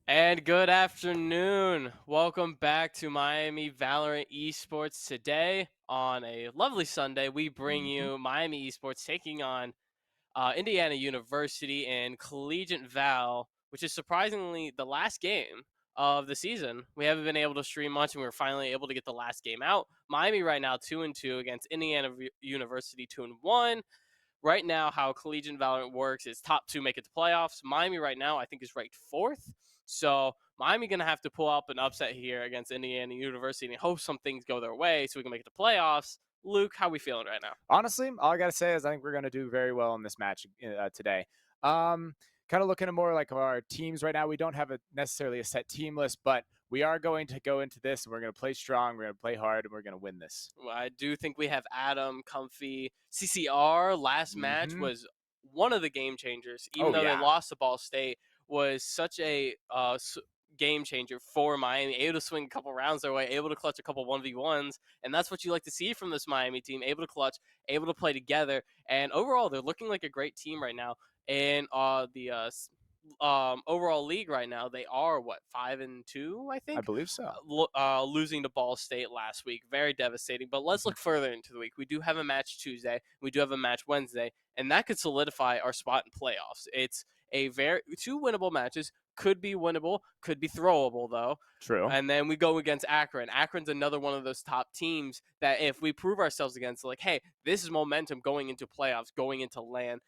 And good afternoon. Welcome back to Miami Valorant Esports. Today, on a lovely Sunday, we bring you Miami Esports taking on Indiana University in Collegiate VAL, which is surprisingly the last game of the season. We haven't been able to stream much, and we were finally able to get the last game out. Miami right now 2-2 against Indiana University 2-1. Right now, how Collegiate Valorant works is top two make it to playoffs. Miami right now, I think, is ranked 4th. So Miami going to have to pull up an upset here against Indiana University and hope some things go their way so we can make it to playoffs. Luke, how are we feeling right now? Honestly, all I got to say is I think we're going to do very well in this match today. kind of looking at more like our teams right now. We don't have a necessarily a set team list, but we are going to go into this and we're going to play strong, we're going to play hard, and we're going to win this. Well, I do think we have Adam, Comfy, CCR. Last match Hmm. was one of the game changers, even Oh though they yeah, lost to Ball State. Was such a game changer for Miami. Able to swing a couple rounds their way, able to clutch a couple 1v1s, and that's what you like to see from this Miami team. Able to clutch, able to play together, and overall they're looking like a great team right now. And the overall league right now, they are what 5-2, I I think, believe so. losing to Ball State last week. Very devastating. But let's Mhm. look further into the week. We do have a match Tuesday. We do have a match Wednesday, and that could solidify our spot in playoffs. It's a very two winnable matches. Could be winnable. Could be throwable though. True. And then we go against Akron. Akron's another one of those top teams that if we prove ourselves against, like, hey, this is momentum going into playoffs, going into land.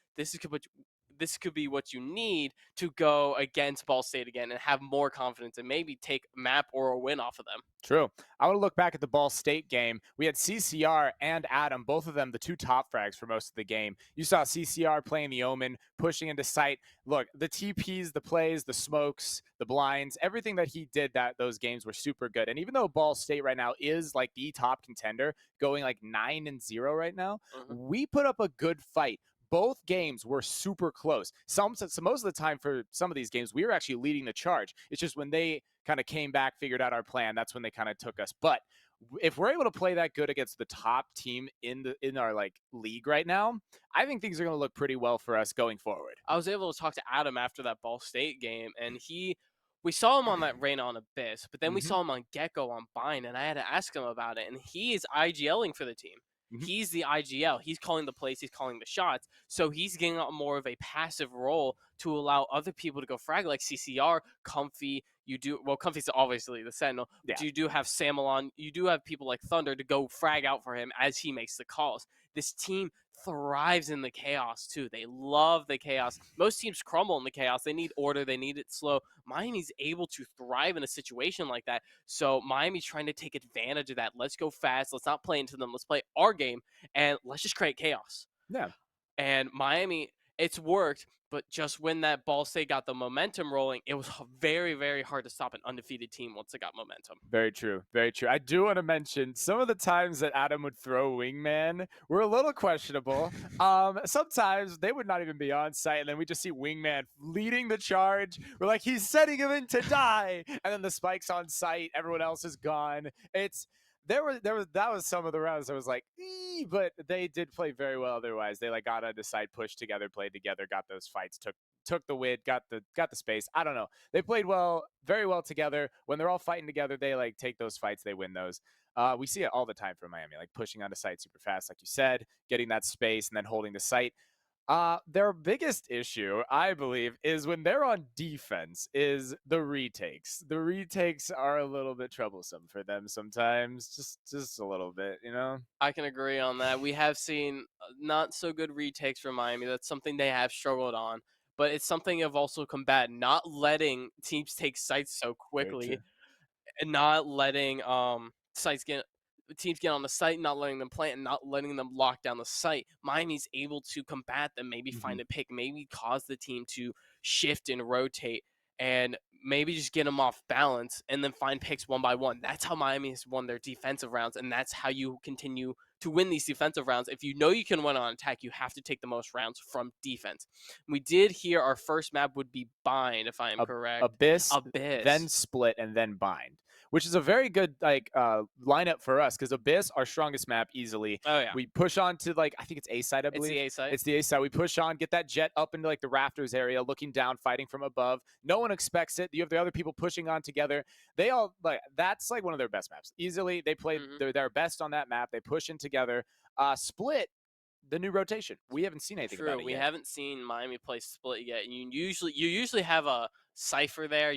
This could be what you need to go against Ball State again and have more confidence and maybe take a map or a win off of them. True. I want to look back at the Ball State game. We had CCR and Adam, both of them the two top frags for most of the game. You saw CCR playing the Omen, pushing into sight. Look, the TPs, the plays, the smokes, the blinds, everything that he did that those games were super good. And even though Ball State right now is like the top contender, going like 9-0 right now, Mhm. we put up a good fight. Both games were super close. So most of the time for some of these games, we were actually leading the charge. It's just when they kind of came back, figured out our plan, that's when they kind of took us. But if we're able to play that good against the top team in our like league right now, I think things are going to look pretty well for us going forward. I was able to talk to Adam after that Ball State game, and we saw him on that Rain on Abyss, but then we Hmm. saw him on Gecko on Bind, and I had to ask him about it, and he is IGLing for the team. Hmm. He's the IGL. He's calling the plays. He's calling the shots. So he's getting a more of a passive role to allow other people to go frag like CCR, Comfy. You do well. Comfy's obviously the Sentinel, but Yeah, you do have Samelon. You do have people like Thunder to go frag out for him as he makes the calls. This team thrives in the chaos too. They love the chaos. Most teams crumble in the chaos. They need order. They need it slow. Miami's able to thrive in a situation like that. So Miami's trying to take advantage of that. Let's go fast. Let's not play into them. Let's play our game and let's just create chaos. yeah. And Miami, it's worked. But just when that Ball State got the momentum rolling, it was very, very hard to stop an undefeated team once it got momentum. Very true. Very true. I do want to mention some of the times that Adam would throw Wingman were a little questionable. Sometimes they would not even be on site, and then we just see Wingman leading the charge. We're like, he's setting him in to die, and then the spike's on site. Everyone else is gone. It's there was that was some of the rounds I was like, but they did play very well. Otherwise, they like got on the side, pushed together, played together, got those fights, took the win, got the space. I don't know. They played well, very well together. When they're all fighting together, they like take those fights, they win those. We see it all the time for Miami, like pushing onto site super fast, like you said, getting that space and then holding the site. Their biggest issue, I believe, is when they're on defense, is the retakes. The retakes are a little bit troublesome for them sometimes, just a little bit, you know. I can agree on that. We have seen not so good retakes from Miami. That's something they have struggled on, but it's something of also combat not letting teams take sites so Very true. quickly and not letting sites get teams get on the site, not letting them plant, and not letting them lock down the site. Miami's able to combat them, maybe Hmm. find a pick, maybe cause the team to shift and rotate, and maybe just get them off balance, and then find picks one by one. That's how Miami has won their defensive rounds, and that's how you continue to win these defensive rounds. If you know you can win on attack, you have to take the most rounds from defense. We did hear our first map would be Bind, if I am correct. Abyss, then Abyss. Split, and then Bind, which is a very good like lineup for us because Abyss, our strongest map, easily. Oh yeah, We push on to like I think it's A side, I it's the believe. A site. It's the A side. We push on, get that jet up into like the rafters area, looking down, fighting from above. No one expects it. You have the other people pushing on together. They all like that's like one of their best maps. Easily, they played Hmm. their best on that map. They push in together. Split, the new rotation. We haven't seen anything about True. it We yet. haven't seen Miami play split yet. And you usually have a cipher there,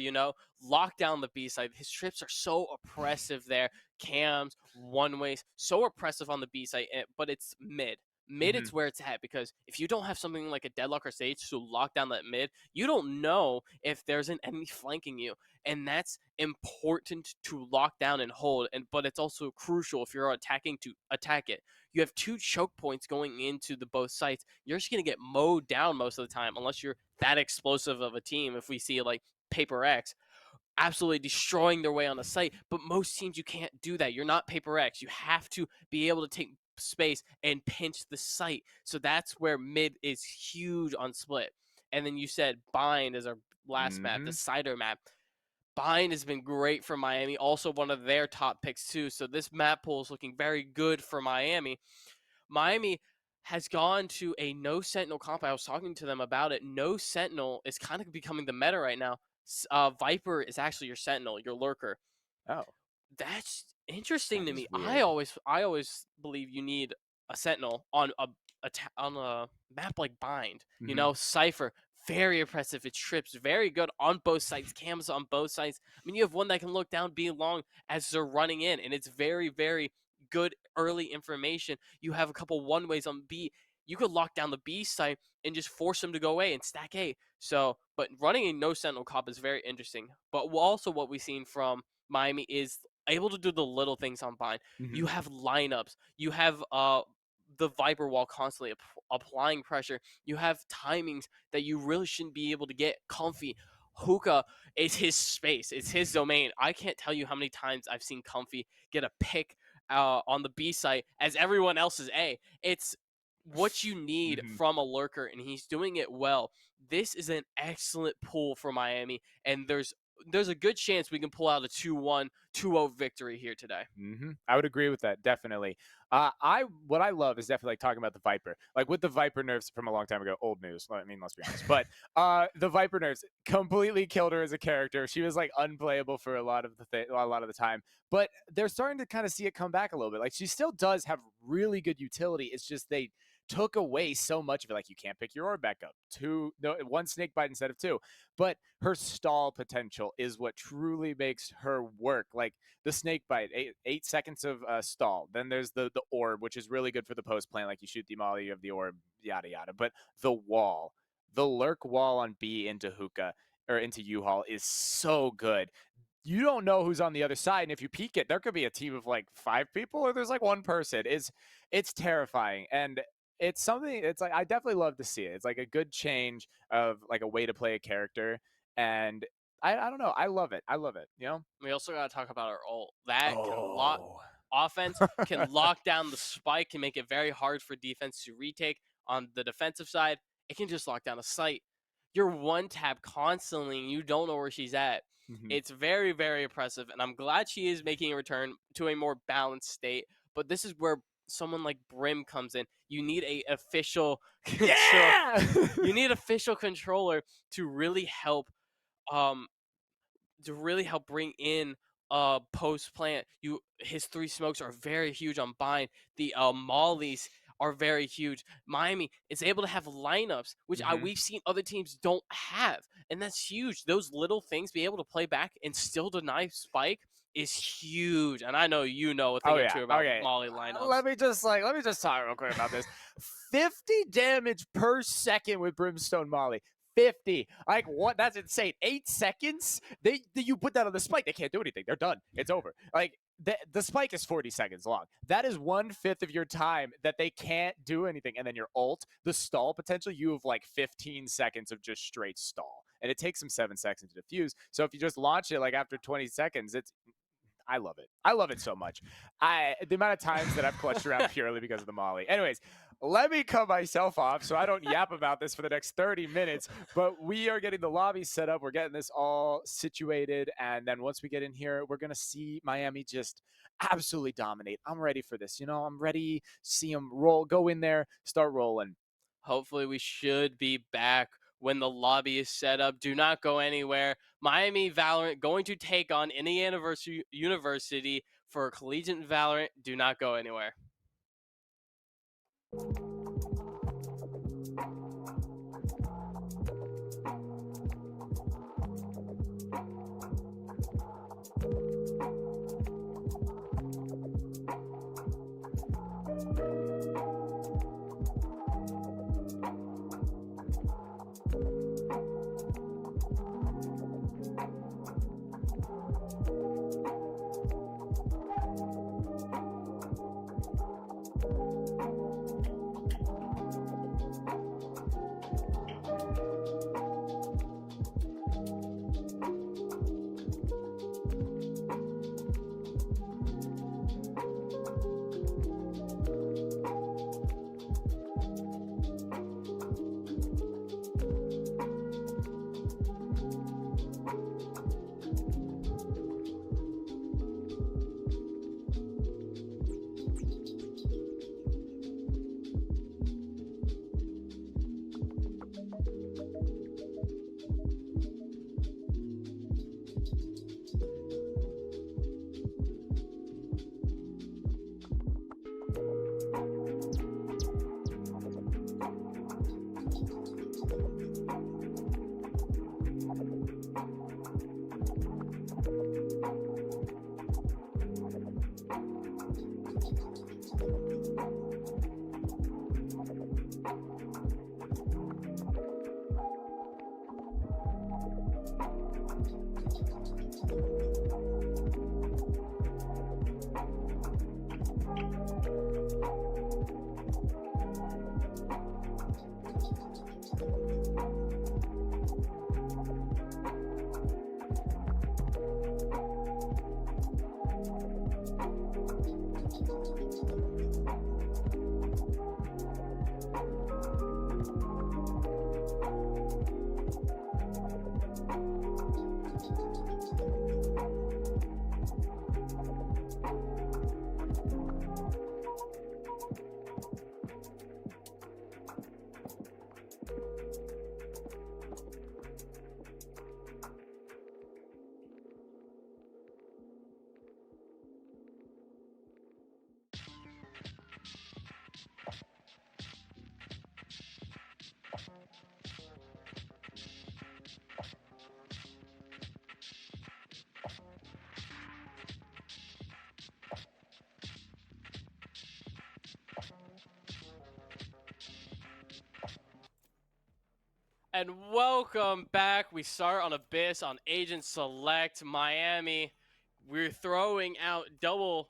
lock down the B side. His trips are so oppressive there. Cams, one ways, so oppressive on the B side, but it's mid. Mid, Hmm. it's where it's at because if you don't have something like a deadlock or sage to lock down that mid, you don't know if there's an enemy flanking you, and that's important to lock down and hold. And but it's also crucial if you're attacking to attack it. You have two choke points going into the both sites. You're just gonna get mowed down most of the time unless you're that explosive of a team. If we see like Paper X absolutely destroying their way on a site. But most teams, you can't do that. You're not Paper X. You have to be able to take space and pinch the site. So that's where mid is huge on split. And then you said bind as our last map, the Hmm. cider map. Bind has been great for Miami, also one of their top picks too. So this map pool is looking very good for Miami. Miami has gone to a no sentinel comp. I was talking to them about it. No sentinel is kind of becoming the meta right now. Viper is actually your sentinel, your lurker. Oh, That's interesting that to is me. I weird. always I always believe you need a sentinel on on a map like Bind. You Hmm. know, Cypher, very impressive. It trips very good on both sides, cams on both sides. I mean, you have one that can look down, be long as they're running in, and it's very, very good early information. You have a couple one ways on B. You could lock down the B site and just force them to go A and stack A. So, but running a no sentinel cop is very interesting. But also, what we've seen from Miami is able to do the little things on Bind. Hmm. You have lineups. You have the Viper wall constantly applying pressure. You have timings that you really shouldn't be able to get comfy. Hookah is his space. It's his domain. I can't tell you how many times I've seen Comfy get a pick on the B site as everyone else is A. It's what you need Hmm. from a lurker, and he's doing it well. This is an excellent pull for Miami, and there's a good chance we can pull out a 2-1, 2-0 victory here today. I would agree with that, definitely. I what I love is definitely like talking about the Viper, like with the Viper nerfs from a long time ago, old news. I mean, let's be honest, but the Viper nerfs completely killed her as a character. She was like unplayable for a lot of a lot of the time, but they're starting to kind of see it come back a little bit. Like she still does have really good utility. It's just they took away so much of it. Like you can't pick your orb back up. One snake bite instead of two. But her stall potential is what truly makes her work. Like the snake bite, 8 seconds of stall. Then there's the orb, which is really good for the post plant. Like you shoot the molly, you have the orb, yada yada. But the wall, the lurk wall on B into hookah or into U-Haul is so good. You don't know who's on the other side, and if you peek it, there could be a team of like 5 people, or there's like one person. It's terrifying, and it's something. It's like I definitely love to see it. It's like a good change of like a way to play a character, and I don't know. I love it. I love it. You know. We also got to talk about our ult. That can lock Oh. offense, can lock down the spike, can make it very hard for defense to retake. On the defensive side, it can just lock down a site. You're one tap constantly, and you don't know where she's at. Mhm. It's very, very impressive, and I'm glad she is making a return to a more balanced state. But this is where someone like Brim comes in. You need a official control. Yeah. You need official controller to really help um bring in post plant. You his three smokes are very huge on bind. The mollies are very huge. Miami is able to have lineups which Mhm. we've seen other teams don't have, and that's huge. Those little things, be able to play back and still deny spike is huge. And I know you know a Oh thing or yeah. two about Okay. molly lineups. Let me just talk real quick about this. 50 damage per second with Brimstone Molly. 50. Like what? That's insane. 8 seconds. You put that on the spike. They can't do anything. They're done. It's over. Like the spike is 40 seconds long. That is 1/5 of your time that they can't do anything. And then your ult, the stall potential, you have like 15 seconds of just straight stall. And it takes them 7 seconds to defuse. So if you just launch it like after 20 seconds, I love it. I love it so much. The amount of times that I've clutched around purely because of the Molly. Anyways, let me cut myself off so I don't yap about this for the next 30 minutes. But we are getting the lobby set up. We're getting this all situated. And then once we get in here, we're going to see Miami just absolutely dominate. I'm ready for this. I'm ready to see them go in there, start rolling. Hopefully, we should be back when the lobby is set up. Do not go anywhere. Miami Valorant going to take on Indiana University for Collegiate Valorant. Do not go anywhere. And welcome back. We start on Abyss on Agent Select Miami. We're throwing out double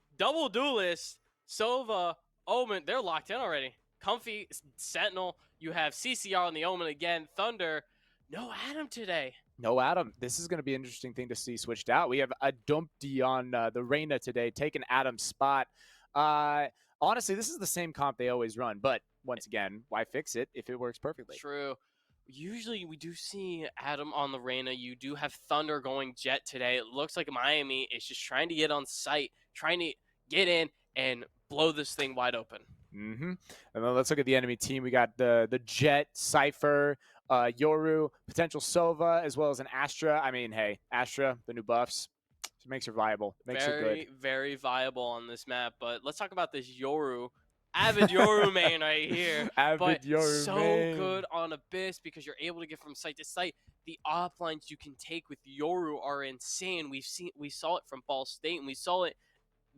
duelist, Sova, Omen. They're locked in already. Comfy, Sentinel. You have CCR on the Omen again. Thunder. No Adam today. No, Adam. This is going to be an interesting thing to see switched out. We have a Dumpty on the Reyna today, taking Adam's spot. Uh, Honestly, this is the same comp they always run, but once again, why fix it if it works perfectly? True. Usually we do see Adam on the Reyna. You do have Thunder going Jet today. It looks like Miami is just trying to get on site, trying to get in and blow this thing wide open. And then let's look at the enemy team. We got the Jet, Cypher, Yoru, potential Sova, as well as an Astra. I mean, hey, Astra, the new buffs, it makes her viable, makes her good. Very, very viable on this map. But let's talk about this Yoru. Avid Yoru main right here. But Avid Yoru so main. good on Abyss because you're able to get from site to site. The offlines you can take with Yoru are insane. We saw it from Ball State, and we saw it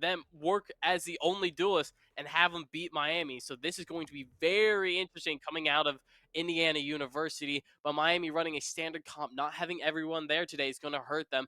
them work as the only duelist and have them beat Miami. So this is going to be very interesting coming out of Indiana University. But Miami running a standard comp, not having everyone there today is going to hurt them.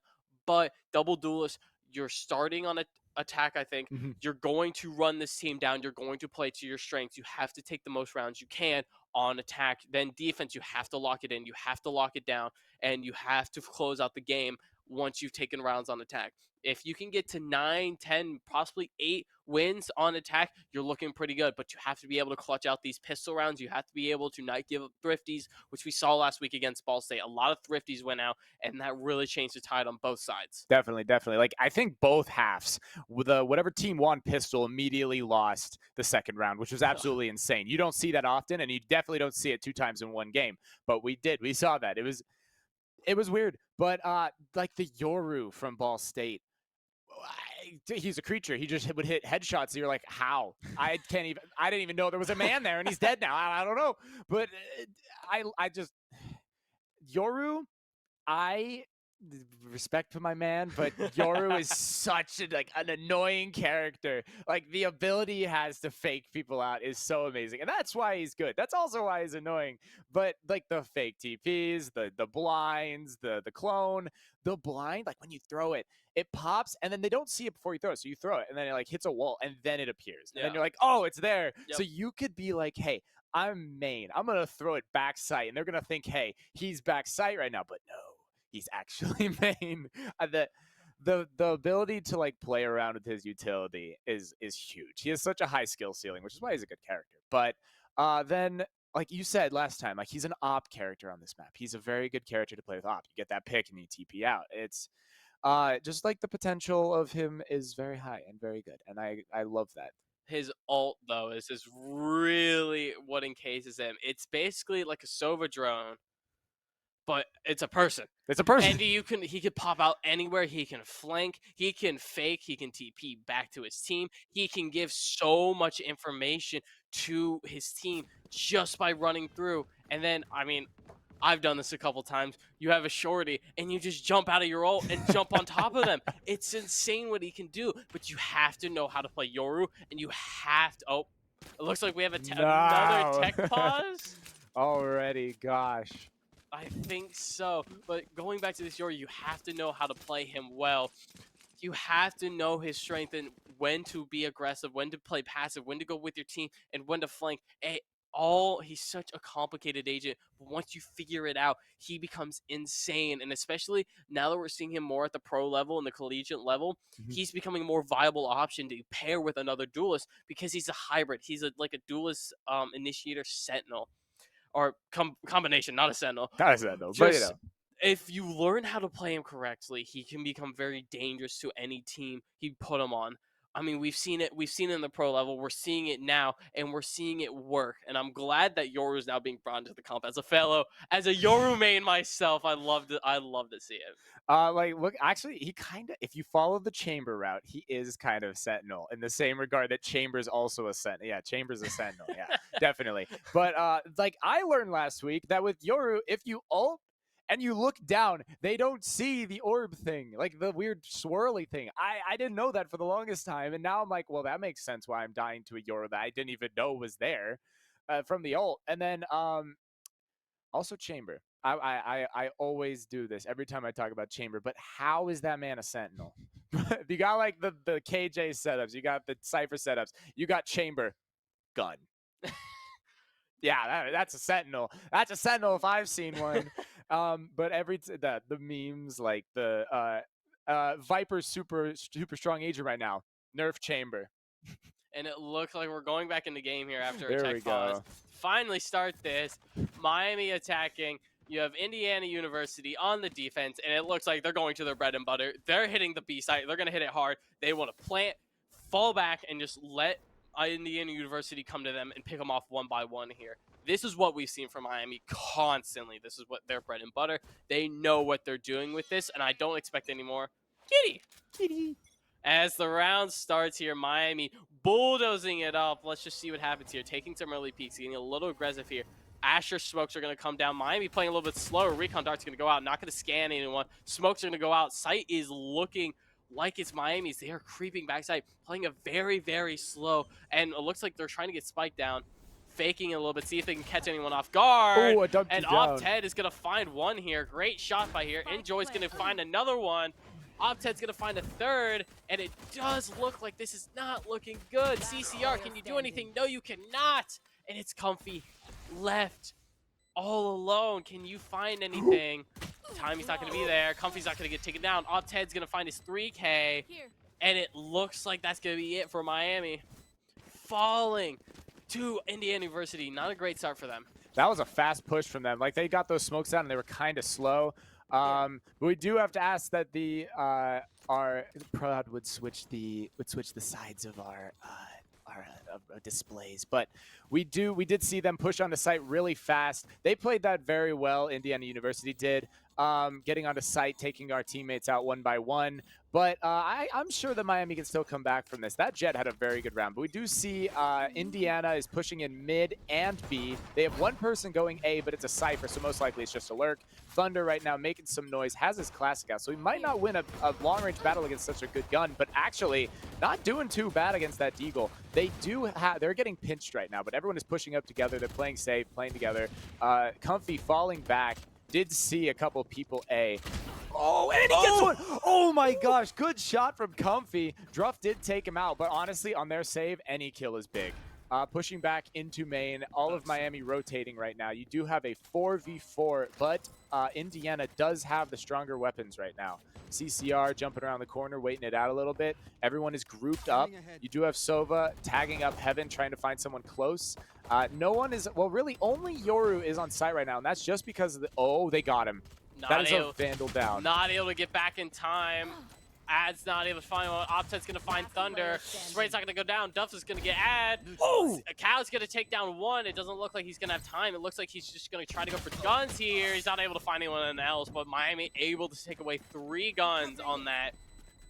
But double duelist, you're starting on a attack, I think. You're going to run this team down. You're going to play to your strengths. You have to take the most rounds you can on attack. Then defense, you have to lock it in. You have to lock it down. And you have to close out the game once you've taken rounds on attack. If you can get to 9, 10, possibly 8 wins on attack, you're looking pretty good. But you have to be able to clutch out these pistol rounds. You have to be able to not give up thrifties, which we saw last week against Ball State. A lot of thrifties went out, and that really changed the tide on both sides. Definitely, definitely. Like I think both halves, with whatever team won pistol immediately lost the second round, which was absolutely insane. You don't see that often, and you definitely don't see it 2 times in one game. But we did. We saw that. It was weird. But like the Yoru from Ball State, he's a creature. He just would hit headshots. And you're like, how? I didn't even know there was a man there, and he's dead now. I don't know. But I just Yoru. I respect for my man, but Yoru is such an annoying character. Like the ability he has to fake people out is so amazing, and that's why he's good. That's also why he's annoying. But like the fake TPs, the blinds, the clone, the blind, like when you throw it, it pops, and then they don't see it before you throw it. So you throw it, and then it like hits a wall, and then it appears, and then you're like, oh, it's there. Yep. So you could be like, hey, I'm main. I'm gonna throw it back sight, and they're gonna think, hey, he's back sight right now, but no, he's actually main. The ability to like play around with his utility is huge. He has such a high skill ceiling, which is why he's a good character. But then, like you said last time, like he's an op character on this map. He's a very good character to play with op. You get that pick and you TP out. It's just like the potential of him is very high and very good, and I love that. His ult, though, is just really what encases him. It's basically like a Sova drone, but it's a person. It's a person. And he could pop out anywhere. He can flank. He can fake. He can TP back to his team. He can give so much information to his team just by running through. And then, I mean, I've done this a couple times. You have a shorty, and you just jump out of your ult and jump on top of them. It's insane what he can do, but you have to know how to play Yoru, and you have to. Oh, it looks like we have another tech pause. Already, gosh. I think so. But going back to this Yoru, you have to know how to play him well. You have to know his strength and when to be aggressive, when to play passive, when to go with your team, and when to flank. He's such a complicated agent, but once you figure it out, he becomes insane. And especially now that we're seeing him more at the pro level and the collegiate level, he's becoming a more viable option to pair with another duelist because he's a hybrid. He's like a duelist initiator sentinel. Or combination, not a sentinel. Not a sentinel, but you know. If you learn how to play him correctly, he can become very dangerous to any team he put him on. I mean, we've seen it. We've seen it in the pro level. We're seeing it now, and we're seeing it work. And I'm glad that Yoru is now being brought into the comp as a Yoru main myself. I love to see it. Like, look, actually, he kind of, if you follow the Chamber route, he is kind of Sentinel in the same regard that Chamber's also a Sentinel. Yeah, Chamber's a Sentinel. Yeah, definitely. But like I learned last week that with Yoru, if you ult and you look down, they don't see the orb thing, like the weird swirly thing. I didn't know that for the longest time, and now I'm like, well, that makes sense why I'm dying to a Yoru that I didn't even know was there from the ult. And then also Chamber. I always do this every time I talk about Chamber, but how is that man a Sentinel? You got like the KJ setups, you got the Cypher setups, you got Chamber, gun. Yeah, that's a Sentinel. That's a Sentinel if I've seen one. But the memes like the Viper's super strong agent right now. Nerf Chamber. And it looks like we're going back in the game here after a There tech we pause. go. Finally start this. Miami attacking. You have Indiana University on the defense, and it looks like they're going to their bread and butter. They're hitting the B site. They're going to hit it hard. They want to plant, fall back, and just let Indiana University come to them and pick them off one by one here. This is what we've seen from Miami constantly. This is what their bread and butter. They know what they're doing with this, and I don't expect any more. Kitty. As the round starts here, Miami bulldozing it up. Let's just see what happens here. Taking some early peeks, getting a little aggressive here. Asher smokes are going to come down. Miami playing a little bit slower. Recon dart's going to go out. Not going to scan anyone. Smokes are going to go out. Sight is looking like it's Miami's. They are creeping backside, playing a very, very slow. And it looks like they're trying to get spiked down, faking it a little bit, see if they can catch anyone off guard. Oh, a dumpty And down. Opted is going to find one here. Great shot by here. Enjoy's going to find another one. Opted's going to find a third, and it does look like this is not looking good. CCR, can you do anything? No, you cannot. And it's Comfy left all alone. Can you find anything? Timmy's not going to be there. Comfy's not going to get taken down. Opted's going to find his 3K, and it looks like that's going to be it for Miami. Falling to Indiana University. Not a great start for them. That was a fast push from them. Like, they got those smokes out, and they were kind of slow. But we do have to ask that our prod would switch the sides of our displays. But we did see them push on the site really fast. They played that very well. Indiana University did, getting onto site, taking our teammates out one by one. But I'm sure that Miami can still come back from this. That Jet had a very good round. But we do see Indiana is pushing in mid and B. They have one person going A, but it's a Cypher, so most likely it's just a lurk. Thunder right now making some noise, has his classic out, so he might not win a long-range battle against such a good gun, but actually not doing too bad against that Deagle. They're getting pinched right now, but everyone is pushing up together. They're playing safe, playing together. Comfy falling back. Did see a couple people A. Oh, and he gets one! Oh my gosh, good shot from Comfy. Druff did take him out, but honestly, on their save, any kill is big. Pushing back into main, all of Miami rotating right now. You do have a 4v4, but Indiana does have the stronger weapons right now. CCR jumping around the corner, waiting it out a little bit. Everyone is grouped up. You do have Sova tagging up Heaven, trying to find someone close. No one is, well, really, only Yoru is on site right now, and that's just because of the, oh, they got him. That is a Vandal down. Not able to get back in time. Ad's not able to find one. Opted's going to find Thunder. Spray's not going to go down. Duff is going to get Ad. Oh! Cal's going to take down one. It doesn't look like he's going to have time. It looks like he's just going to try to go for guns here. He's not able to find anyone else, but Miami able to take away 3 guns on that.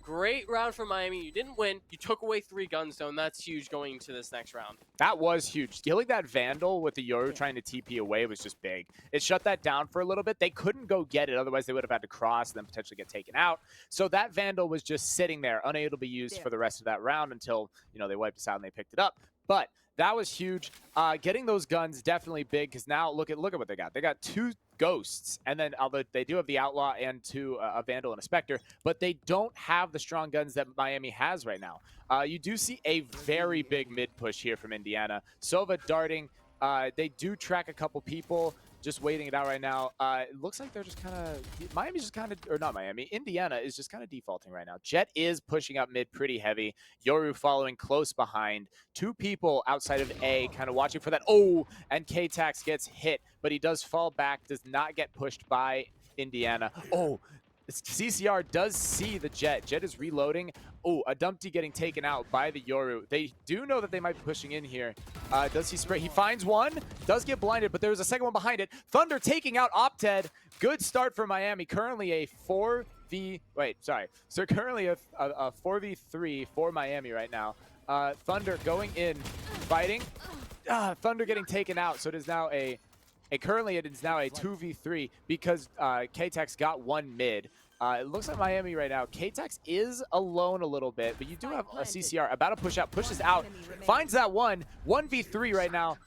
Great round for Miami. You didn't win. You took away 3 guns, though, and that's huge going into this next round. That was huge. Killing that Vandal with the Yoru trying to TP away was just big. It shut that down for a little bit. They couldn't go get it. Otherwise, they would have had to cross and then potentially get taken out. So that Vandal was just sitting there, unable to be used for the rest of that round until, you know, they wiped us out and they picked it up. But that was huge. Getting those guns definitely big because now look at what they got. They got 2 Ghosts, and then although they do have the Outlaw and 2 a Vandal and a Spectre, but they don't have the strong guns that Miami has right now. You do see a very big mid push here from Indiana. Sova darting. They do track a couple people. Just waiting it out right now. It looks like they're just kind of, Miami's just kind of, or not Miami, Indiana is just kind of defaulting right now. Jet is pushing up mid pretty heavy. Yoru following close behind. 2 people outside of A kind of watching for that. Oh, and K-Tax gets hit, but he does fall back, does not get pushed by Indiana. Oh, CCR does see the Jet. Jet is reloading. Oh, a Dumpty getting taken out by the Yoru. They do know that they might be pushing in here. Does he spray? He finds one. Does get blinded, but there's a second one behind it. Thunder taking out Opted. Good start for Miami. Currently a 4v... Wait, sorry. So currently a 4v3 for Miami right now. Thunder going in, fighting. Thunder getting taken out. So it is now currently it is now a 2v3 because K-Tex got 1 mid. It looks like Miami right now. K-Tex is alone a little bit, but you do have a CCR about to push out, pushes out, finds that one. 1v3 right now.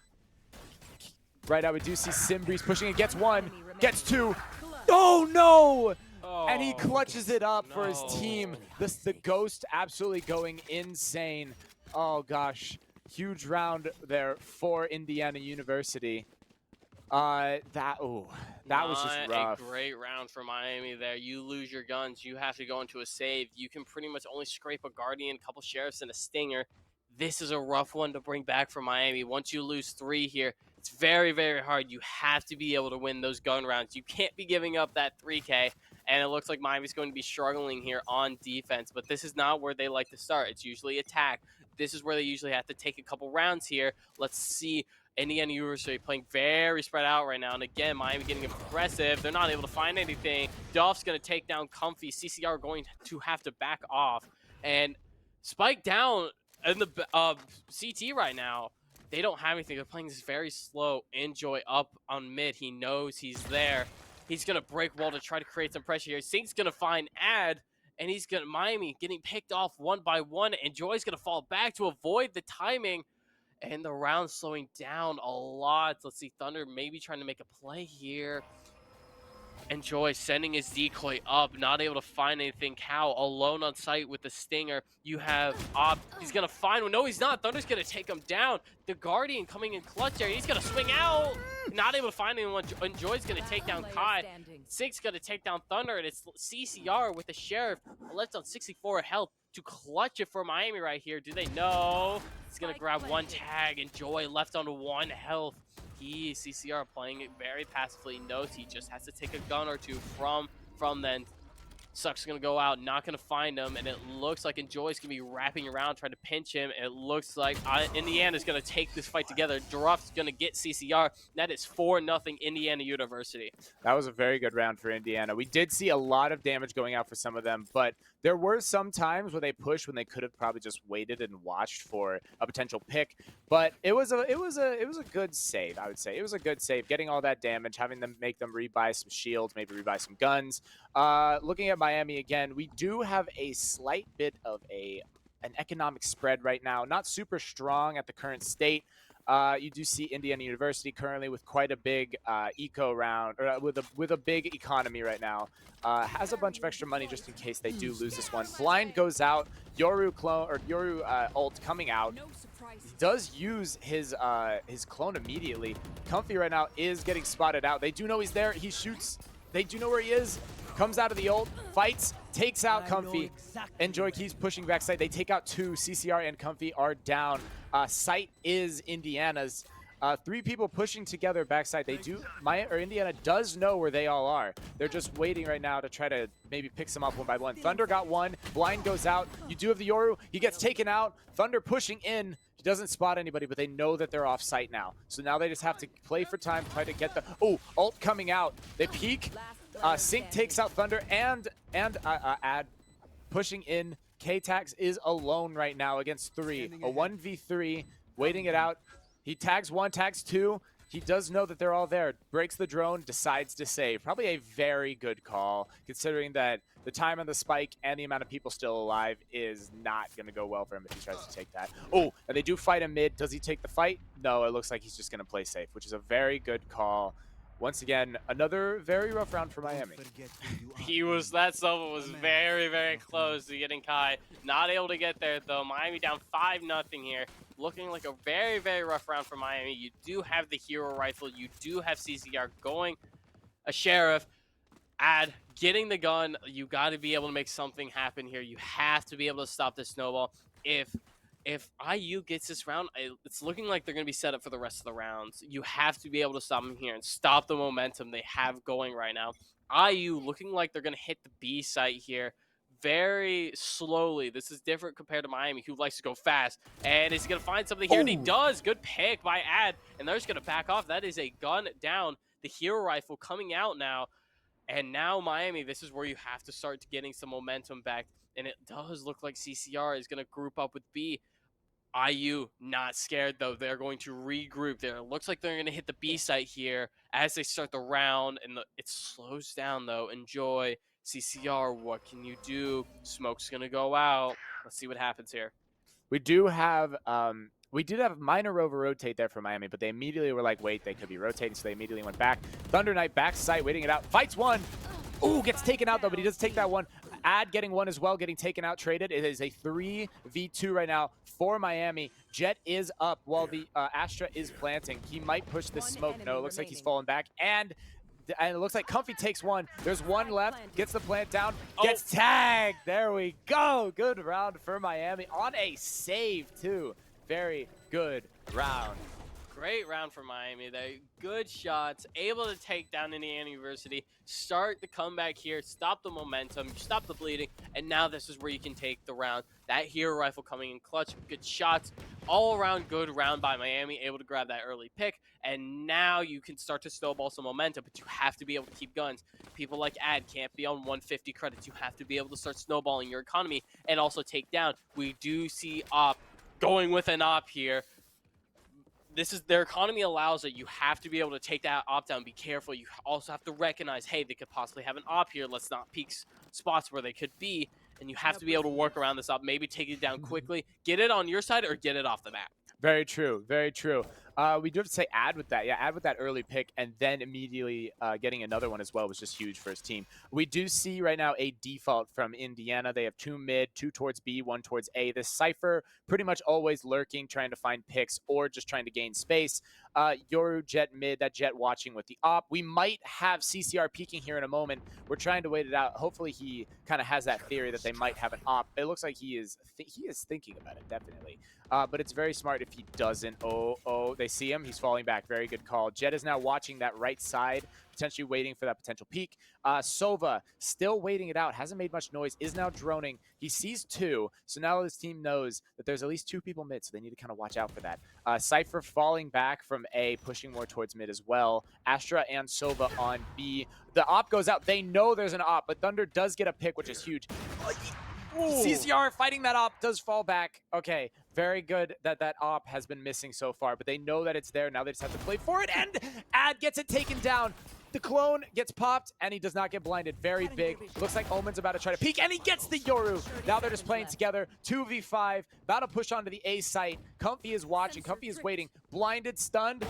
Right now we do see Simbreeze pushing it, gets one. gets two. Oh no! And he Oh, clutches it up for his team. no. The Ghost absolutely going insane. Oh gosh, huge round there for Indiana University. That was just Not a rough. great round for Miami there. You lose your guns. You have to go into a save. You can pretty much only scrape a Guardian, couple Sheriffs, and a Stinger. This is a rough one to bring back for Miami. Once you lose three here, it's very, very hard. You have to be able to win those gun rounds. You can't be giving up that 3K. And it looks like Miami's going to be struggling here on defense. But this is not where they like to start. It's usually attack. This is where they usually have to take a couple rounds here. Let's see. Indiana University playing very spread out right now. And again, Miami getting aggressive. They're not able to find anything. Duff's going to take down Comfy. CCR going to have to back off. And Spike down in the CT right now. They don't have anything. They're playing this very slow. Enjoy up on mid. He knows he's there. He's going to break wall to try to create some pressure here. Sync's going to find Ad. And he's going to Miami getting picked off one by one. And Joy's going to fall back to avoid the timing. And the round slowing down a lot. Let's see, Thunder maybe trying to make a play here. And Joy sending his decoy up, not able to find anything. Cal alone on site with the Stinger. You have Op. He's going to find one. No, he's not. Thunder's going to take him down. The Guardian coming in clutch there. He's going to swing out. Not able to find anyone. And Joy's going to take down Kai. Six going to take down Thunder. And it's CCR with the Sheriff left on 64 health to clutch it for Miami right here. Do they know? He's going to grab one tag. And Joy left on 1 health. CCR playing it very passively, knows he just has to take a gun or two from then. Suck's gonna go out, not gonna find him, and it looks like Enjoy's gonna be wrapping around trying to pinch him. It looks like Indiana's gonna take this fight together. Druff's gonna get CCR. That is 4-0 Indiana University. That was a very good round for Indiana. We did see a lot of damage going out for some of them, but there were some times where they pushed when they could have probably just waited and watched for a potential pick. But it was a good save, I would say. It was a good save, getting all that damage, having them make them rebuy some shields, maybe rebuy some guns. Looking at Miami again, we do have a slight bit of an economic spread right now. Not super strong at the current state. You do see Indiana University currently with quite a big eco round, or with a big economy right now. Has a bunch of extra money just in case they do lose this one. Blind goes out. Yoru clone or Yoru ult coming out. He does use his clone immediately. Comfy right now is getting spotted out. They do know he's there. He shoots. They do know where he is. Comes out of the ult, fights, takes out Comfy. Enjoy keeps pushing backside. They take out 2. CCR and Comfy are down. Site is Indiana's. 3 people pushing together backside. Indiana does know where they all are. They're just waiting right now to try to maybe pick some up one by one. Thunder got one. Blind goes out. You do have the Yoru. He gets taken out. Thunder pushing in. He doesn't spot anybody, but they know that they're off site now. So now they just have to play for time, try to get the... Oh, ult coming out. They peek. Sync takes out Thunder and Ad pushing in. K-Tax is alone right now against 3. A 1v3, waiting it out. He tags 1, tags 2. He does know that they're all there. Breaks the drone, decides to save. Probably a very good call, considering that the time on the spike and the amount of people still alive is not going to go well for him if he tries to take that. Oh, and they do fight him mid. Does he take the fight? No, it looks like he's just going to play safe, which is a very good call. Once again, another very rough round for Miami. That Silva was very, very close to getting Kai. Not able to get there, though. Miami down 5-0 here. Looking like a very, very rough round for Miami. You do have the hero rifle. You do have CCR going. A Sheriff. Ad getting the gun. You got to be able to make something happen here. You have to be able to stop this snowball. If IU gets this round, it's looking like they're going to be set up for the rest of the rounds. You have to be able to stop them here and stop the momentum they have going right now. IU looking like they're going to hit the B site here very slowly. This is different compared to Miami, who likes to go fast. And is he going to find something here? And he does. Good pick by Ad. And they're just going to back off. That is a gun down. The hero rifle coming out now. And now Miami, this is where you have to start getting some momentum back. And it does look like CCR is going to group up with B. IU not scared though. They're going to regroup there. It looks like they're going to hit the B site here as they start the round, and it slows down though. Enjoy. CCR, what can you do? Smoke's going to go out. Let's see what happens here. We do have We did have a minor over-rotate there for Miami, but they immediately were like, wait, they could be rotating, so they immediately went back. Thunder Knight back sight, waiting it out. Fights one. Ooh, gets taken out, though, but he does take that one. Ad getting one as well, getting taken out, traded. It is a 3v2 right now for Miami. Jet is up while the Astra is planting. He might push this smoke. No, it looks like he's falling back. And it looks like Comfy takes one. There's one left. Gets the plant down. Gets tagged. There we go. Good round for Miami. On a save, too. Very good round. Great round for Miami. They good shots, able to take down Indiana University, start the comeback here, stop the momentum, stop the bleeding, and now this is where you can take the round. That hero rifle coming in clutch, good shots, all around good round by Miami, able to grab that early pick, and now you can start to snowball some momentum, but you have to be able to keep guns. People like Ad can't be on 150 credits. You have to be able to start snowballing your economy and also take down. We do see Op going with an Op here. This is their economy allows it. You have to be able to take that op down. Be careful. You also have to recognize, hey, they could possibly have an op here. Let's not peek spots where they could be. And you have to be able to work around this op. Maybe take it down quickly. Get it on your side or get it off the map. Very true. Very true. We do have to say Ad with that. Yeah, Ad with that early pick and then immediately getting another one as well was just huge for his team. We do see right now a default from Indiana. They have 2 mid, 2 towards B, 1 towards A. This Cypher pretty much always lurking, trying to find picks or just trying to gain space. Yoru Jet mid, that Jet watching with the op. We might have CCR peeking here in a moment. We're trying to wait it out. Hopefully he kind of has that theory that they might have an op. It looks like he is thinking about it, definitely. But it's very smart if he doesn't. Oh, they see him. He's falling back. Very good call. Jet is now watching that right side, potentially waiting for that potential peek. Sova still waiting it out. Hasn't made much noise. Is now droning. He sees 2. So now his team knows that there's at least 2 people mid, so they need to kind of watch out for that. Cypher falling back from A, pushing more towards mid as well. Astra and Sova on B. The op goes out. They know there's an op, but Thunder does get a pick, which is huge. CCR fighting that op does fall back. Okay, very good that that op has been missing so far, but they know that it's there. Now they just have to play for it, and Ad gets it taken down. The clone gets popped, and he does not get blinded. Very big. Looks like Omen's about to try to peek, and he gets the Yoru. Now they're just playing together. 2v5. About to push onto the A site. Comfy is watching. Comfy is waiting. Blinded, stunned.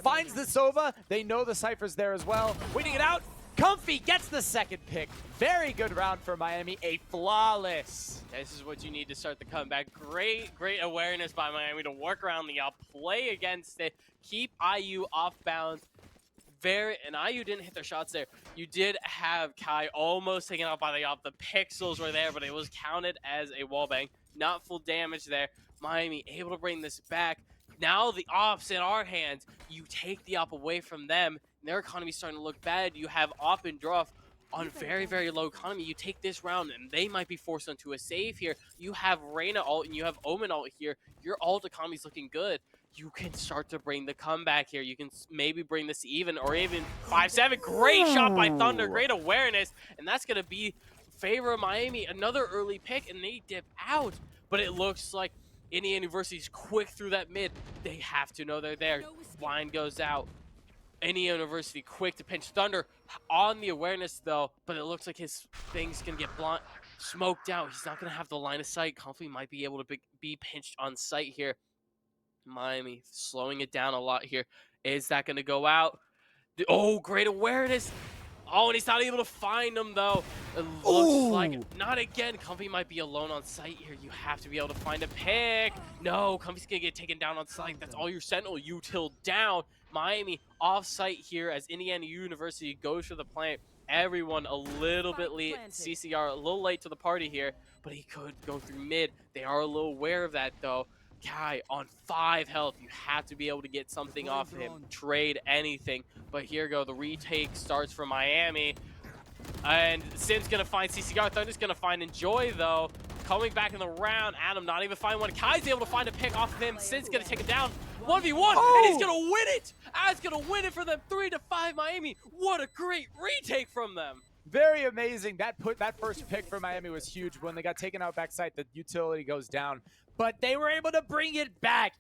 Finds the Sova. They know the Cypher's there as well. Waiting it out. Comfy gets the second pick. Very good round for Miami. A flawless. This is what you need to start the comeback. Great awareness by Miami to work around the op, play against it, keep IU off bounds. And IU didn't hit their shots there. You did have Kai almost taken out by the op. The pixels were there, but it was counted as a wallbang. Not full damage there. Miami able to bring this back. Now the op's in our hands. You take the op away from them. Their economy's starting to look bad. You have op and Druff on very low economy. You take this round and they might be forced onto a save here. You have Reyna ult and you have Omen ult here. Your ult economy's looking good. You can start to bring the comeback here. You can maybe bring this even or even 5-7. Great shot by Thunder. Great awareness. And that's going to be favor of Miami. Another early pick and they dip out. But it looks like Indiana University's quick through that mid. They have to know they're there. Blind goes out. Indiana University quick to pinch Thunder on the awareness though, but it looks like his thing's gonna get smoked out. He's not gonna have the line of sight. Comfy might be able to be pinched on sight here. Miami slowing it down a lot here. Is that gonna go out? Oh, great awareness. Oh, and he's not able to find him though. It looks like not again. Comfy might be alone on site here. You have to be able to find a pick. No, Comfy's gonna get taken down on site. That's all your Sentinel util down. Miami off site here as Indiana University goes for the plant. Everyone a little bit late. CCR a little late to the party here, but he could go through mid. They are a little aware of that though. Kai on 5 health. You have to be able to get something off him. Trade anything. But here go. The retake starts for Miami. And Sim's going to find CCR. Thunder's going to find Enjoy, though. Coming back in the round. Adam not even find one. Kai's able to find a pick off of him. Sim's going to take him down. 1v1. And he's going to win it. Ad's going to win it for them. 3-5 Miami. What a great retake from them. Very amazing. That first pick for Miami was huge. When they got taken out backside, the utility goes down. But they were able to bring it back.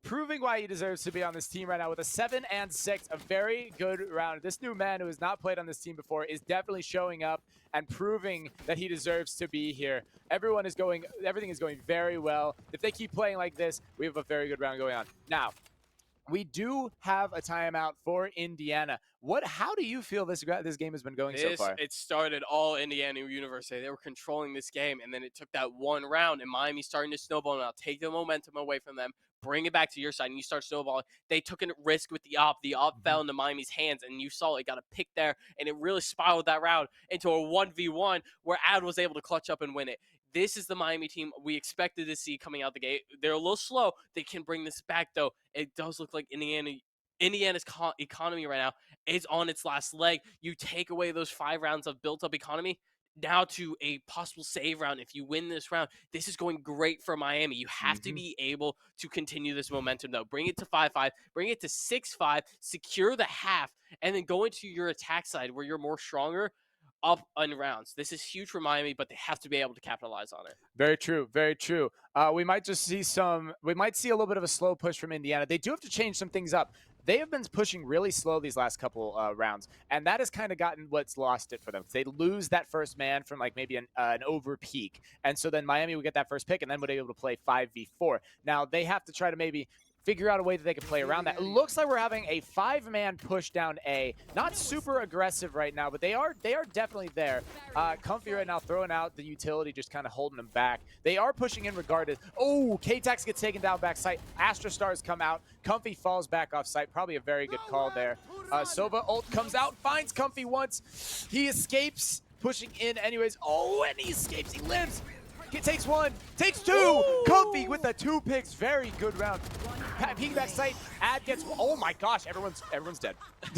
Proving why he deserves to be on this team right now with a 7 and 6, a very good round. This new man who has not played on this team before is definitely showing up and proving that he deserves to be here. Everything is going very well. If they keep playing like this, we have a very good round going on. Now, we do have a timeout for Indiana. How do you feel this game has been going so far? It started all Indiana University. They were controlling this game, and then it took that one round, and Miami starting to snowball. Now take the momentum away from them, bring it back to your side, and you start snowballing. They took a risk with the op. The op fell into Miami's hands, and you saw it got a pick there, and it really spiraled that round into a 1v1 where Ad was able to clutch up and win it. This is the Miami team we expected to see coming out the gate. They're a little slow. They can bring this back, though. It does look like Indiana's economy right now is on its last leg. You take away those 5 rounds of built-up economy now to a possible save round. If you win this round, this is going great for Miami. You have to be able to continue this momentum, though. Bring it to 5-5, bring it to 6-5, secure the half, and then go into your attack side where you're more stronger up on rounds. This is huge for Miami, but they have to be able to capitalize on it. Very true. Very true. We might see a little bit of a slow push from Indiana. They do have to change some things up. They have been pushing really slow these last couple rounds, and that has kind of gotten what's lost it for them. They lose that first man from like maybe an over peak, and so then Miami would get that first pick, and then would be able to play 5v4. Now they have to try to maybe figure out a way that they can play around that. It looks like we're having a 5-man push down A. Not super aggressive right now, but they are definitely there. Comfy right now throwing out the utility, just kind of holding them back. They are pushing in regardless. Oh, K-Tax gets taken down back site. Astra Stars come out. Comfy falls back off site. Probably a very good call there. Sova ult comes out, finds Comfy once. He escapes, pushing in anyways. Oh, and he escapes. He lives. He takes 1, takes 2. Ooh. Comfy with the 2 picks. Very good round. Peeking back sight. Ad gets. Oh my gosh, everyone's dead.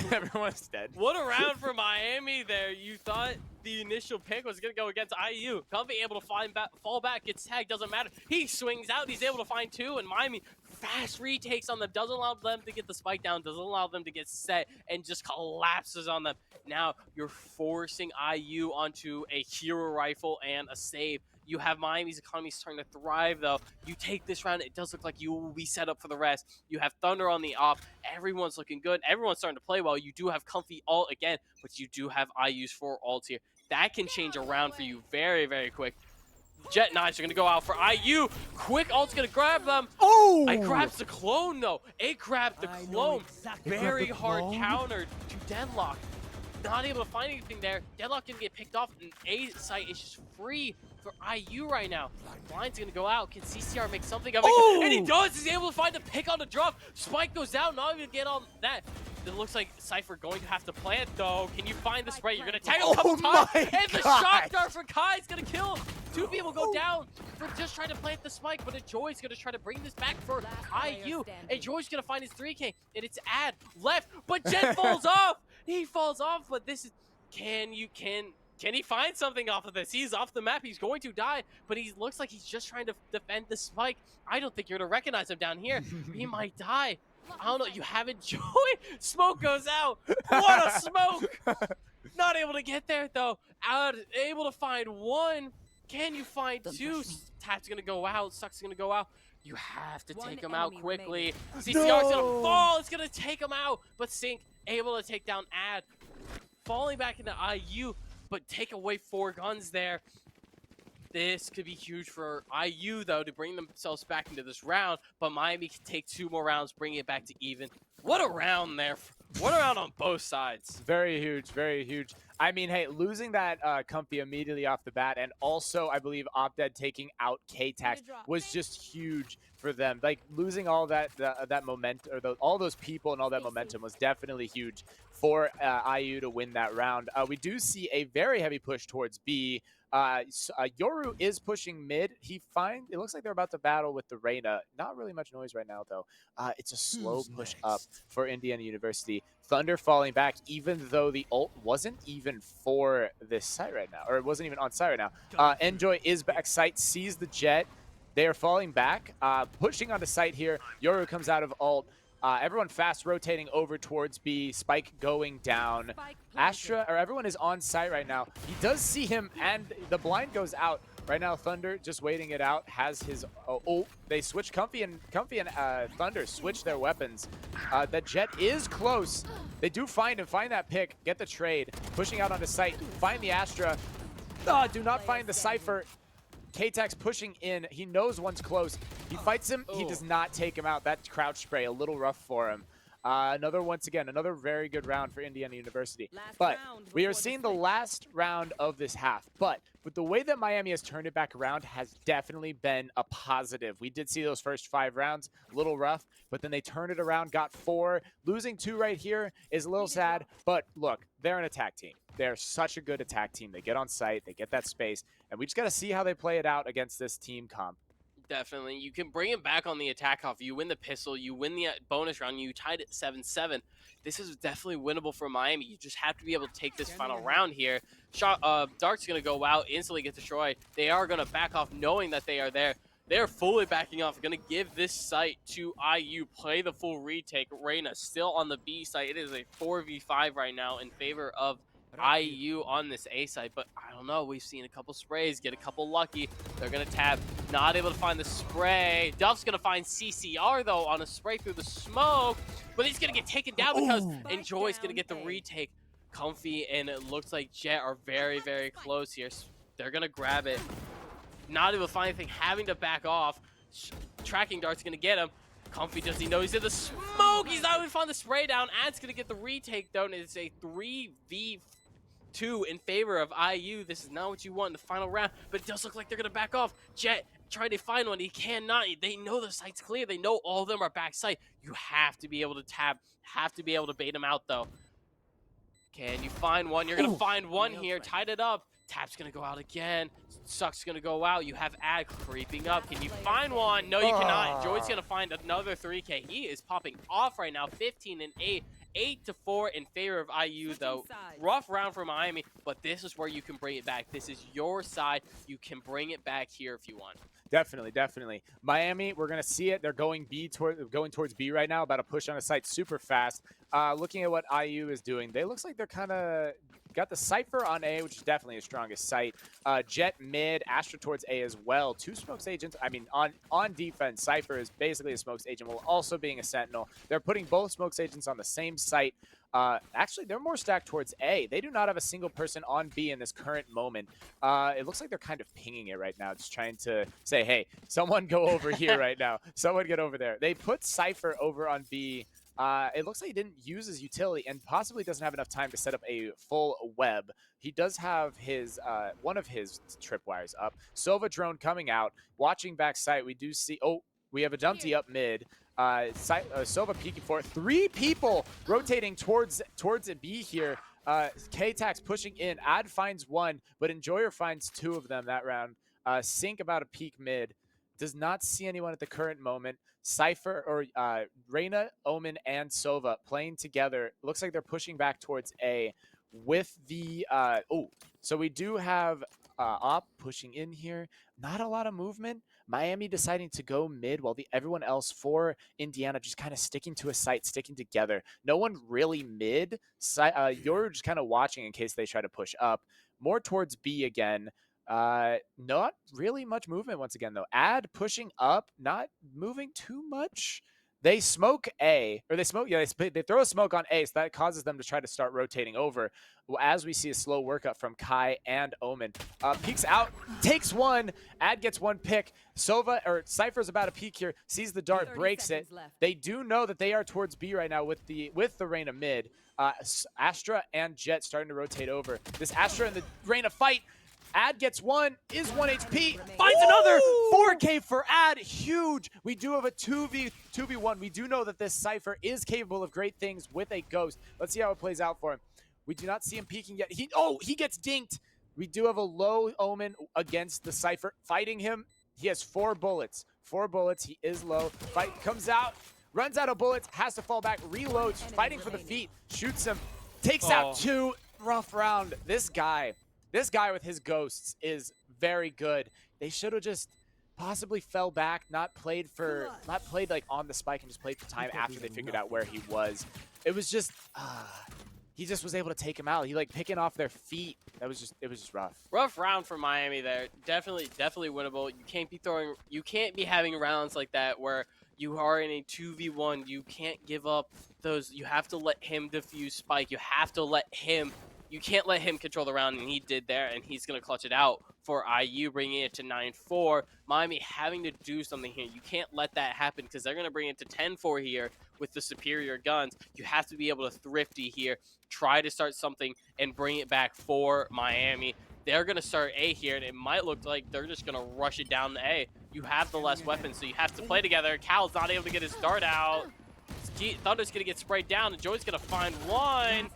Everyone's dead. What a round for Miami there. You thought the initial pick was going to go against IU. Comfy able to fall back, gets tagged, doesn't matter. He swings out, he's able to find 2, and Miami fast retakes on them, doesn't allow them to get the spike down, doesn't allow them to get set, and just collapses on them. Now you're forcing IU onto a hero rifle and a save. You have Miami's economy starting to thrive, though. You take this round, it does look like you will be set up for the rest. You have Thunder on the op. Everyone's looking good. Everyone's starting to play well. You do have Comfy ult again, but you do have IU's 4 ults here. That can change a round for you very, very quick. Jet Knives are going to go out for IU. Quick ult's going to grab them. Oh! It grabs the clone, though. It grabbed the clone. Very hard counter to Deadlock. Not able to find anything there. Deadlock going to get picked off, and A site is just free for IU right now. Blind's going to go out. Can CCR make something of it? Oh! And he does. He's able to find the pick on the drop. Spike goes down. Not even get on that. It looks like Cypher going to have to plant, though. Can you find the spray? You're going to tag him a couple times. And the shock dart for Kai is going to kill him. 2 people go down for just trying to plant the spike, but Joy's going to try to bring this back for IU. And Joy's going to find his 3K, and it's Ad left, but Jet falls off. He falls off, but this is... Can he find something off of this? He's off the map. He's going to die, but he looks like he's just trying to defend the spike. I don't think you're going to recognize him down here. He might die. I don't know. You haven't Joy. Smoke goes out. What a smoke. Not able to get there, though. Able to find 1. Can you find 2? Tap's going to go out. Suck's going to go out. You have to take him out quickly. CCR's going to fall. It's going to take him out. But Sync able to take down Ad. Falling back into IU, but take away 4 guns there. This could be huge for IU, though, to bring themselves back into this round. But Miami can take 2 more rounds, bring it back to even. What a round there. What a round on both sides. Very huge, very huge. I mean, hey, losing that Comfy immediately off the bat, and also, I believe, Opdead taking out K-Tax was just huge for them. Like, losing all that momentum, or all those people and all that momentum was definitely huge for IU to win that round. We do see a very heavy push towards B. Yoru is pushing mid. It looks like they're about to battle with the Reyna. Not really much noise right now, though. It's a slow push up for Indiana University. Thunder falling back, even though the ult wasn't even for this site right now, or it wasn't even on site right now. Enjoy is back site, sees the jet. They are falling back, pushing onto site here. Yoru comes out of ult. Everyone fast rotating over towards B. Spike going down. Astra, or everyone is on site right now. He does see him, and the blind goes out. Right now, Thunder just waiting it out. Has his ult. They switch Comfy and Thunder switch their weapons. The Jet is close. They do find that pick. Get the trade. Pushing out onto site. Find the Astra. Do not find the Cypher. K-Tax pushing in. He knows one's close. He fights him. He does not take him out. That crouch spray, a little rough for him. Once again, another very good round for Indiana University. But we are seeing the last round of this half. But with the way that Miami has turned it back around has definitely been a positive. We did see those first 5 rounds, a little rough, but then they turned it around, got 4. Losing 2 right here is a little sad, but look, they're an attack team. They're such a good attack team. They get on site, they get that space, and we just got to see how they play it out against this team comp. Definitely. You can bring him back on the attack off. You win the pistol. You win the bonus round. You tied it 7-7. This is definitely winnable for Miami. You just have to be able to take this final round here. Dark's going to go out, instantly get destroyed. They are going to back off knowing that they are there. They're fully backing off. Going to give this site to IU. Play the full retake. Reyna still on the B site. It is a 4v5 right now in favor of IU on this A side, but I don't know. We've seen a couple sprays, get a couple lucky. They're going to tap, not able to find the spray. Duff's going to find CCR, though, on a spray through the smoke, but he's going to get taken down because Enjoy's going to get the retake. Comfy, and it looks like Jet are very, very close here. They're going to grab it. Not able to find anything, having to back off. Tracking Dart's going to get him. Comfy, does he know he's in the smoke? He's not even found the spray down. Ad's going to get the retake, though, and it's a 3v2 in favor of IU. This is not what you want in the final round, but it does look like they're going to back off. Jet trying to find one. He cannot. They know the site's clear. They know all of them are back site. You have to be able to tap, have to be able to bait him out, though. Can you find one? You're going to find one here. Tied it up. Tap's going to go out again. Suck's going to go out. You have Ad creeping up. Can you find one? No, you cannot. Joy's going to find another 3K. He is popping off right now. 15 and 8. 8-4 in favor of IU, though. Rough round for Miami, but this is where you can bring it back. This is your side. You can bring it back here if you want. Definitely, definitely. Miami, we're going to see it. They're going towards B right now, about to push on a site super fast. Looking at what IU is doing, they looks like they're kind of got the Cypher on A, which is definitely the strongest site. Jet mid, Astra towards A as well. 2 smokes agents. I mean, on defense, Cypher is basically a smokes agent while also being a sentinel. They're putting both smokes agents on the same site. Actually, they're more stacked towards A. They do not have a single person on B in this current moment. It looks like they're kind of pinging it right now, just trying to say, hey, someone go over here right now. Someone get over there. They put Cypher over on B. It looks like he didn't use his utility and possibly doesn't have enough time to set up a full web. He does have his one of his tripwires up. Sova drone coming out. Watching back sight, we do see... Oh, we have a Dumpty up mid. Sova peeking for it. 3 people rotating towards a B here. K-Tax pushing in. Ad finds 1, but Enjoyer finds 2 of them that round. Sync about a peek mid. Does not see anyone at the current moment. Cypher or Reyna, Omen, and Sova playing together. Looks like they're pushing back towards A with the... so we do have Op pushing in here. Not a lot of movement. Miami deciding to go mid while everyone else for Indiana just kind of sticking to a site, sticking together. No one really mid. You're just kind of watching in case they try to push up. More towards B again. Not really much movement once again, though. Ad pushing up, not moving too much. They smoke A, or they throw a smoke on A, so that causes them to try to start rotating over. As we see a slow workup from Kai and Omen. Peeks out, takes 1. Ad gets 1 pick. Cypher's about to peek here, sees the dart, breaks it. They do know that they are towards B right now with the Reyna mid. Astra and Jet starting to rotate over. This Astra and the Reyna fight. Ad gets 1, is 1 HP, finds another 4K for Ad, huge. We do have a 2v1. We do know that this Cypher is capable of great things with a ghost. Let's see how it plays out for him. We do not see him peeking yet. He gets dinked. We do have a low Omen against the Cypher fighting him. He has 4 bullets. 4 bullets, he is low. Fight comes out, runs out of bullets, has to fall back, reloads, fighting for the feet, shoots him, takes out 2. Rough round. This guy with his ghosts is very good. They should have just possibly fell back, not played like on the spike and just played for time after they figured out where he was. It was just he just was able to take him out. He like picking off their feet. It was just rough. Rough round for Miami there. Definitely winnable. You can't be having rounds like that where you are in a 2v1. You can't give up those. You have to let him defuse spike. You can't let him control the round, and he did there, and he's going to clutch it out for IU, bringing it to 9-4. Miami having to do something here. You can't let that happen because they're going to bring it to 10-4 here with the superior guns. You have to be able to thrifty here, try to start something, and bring it back for Miami. They're going to start A here, and it might look like they're just going to rush it down to A. You have the less weapons, so you have to play together. Cal's not able to get his dart out. Thunder's going to get sprayed down, and Joey's going to find one.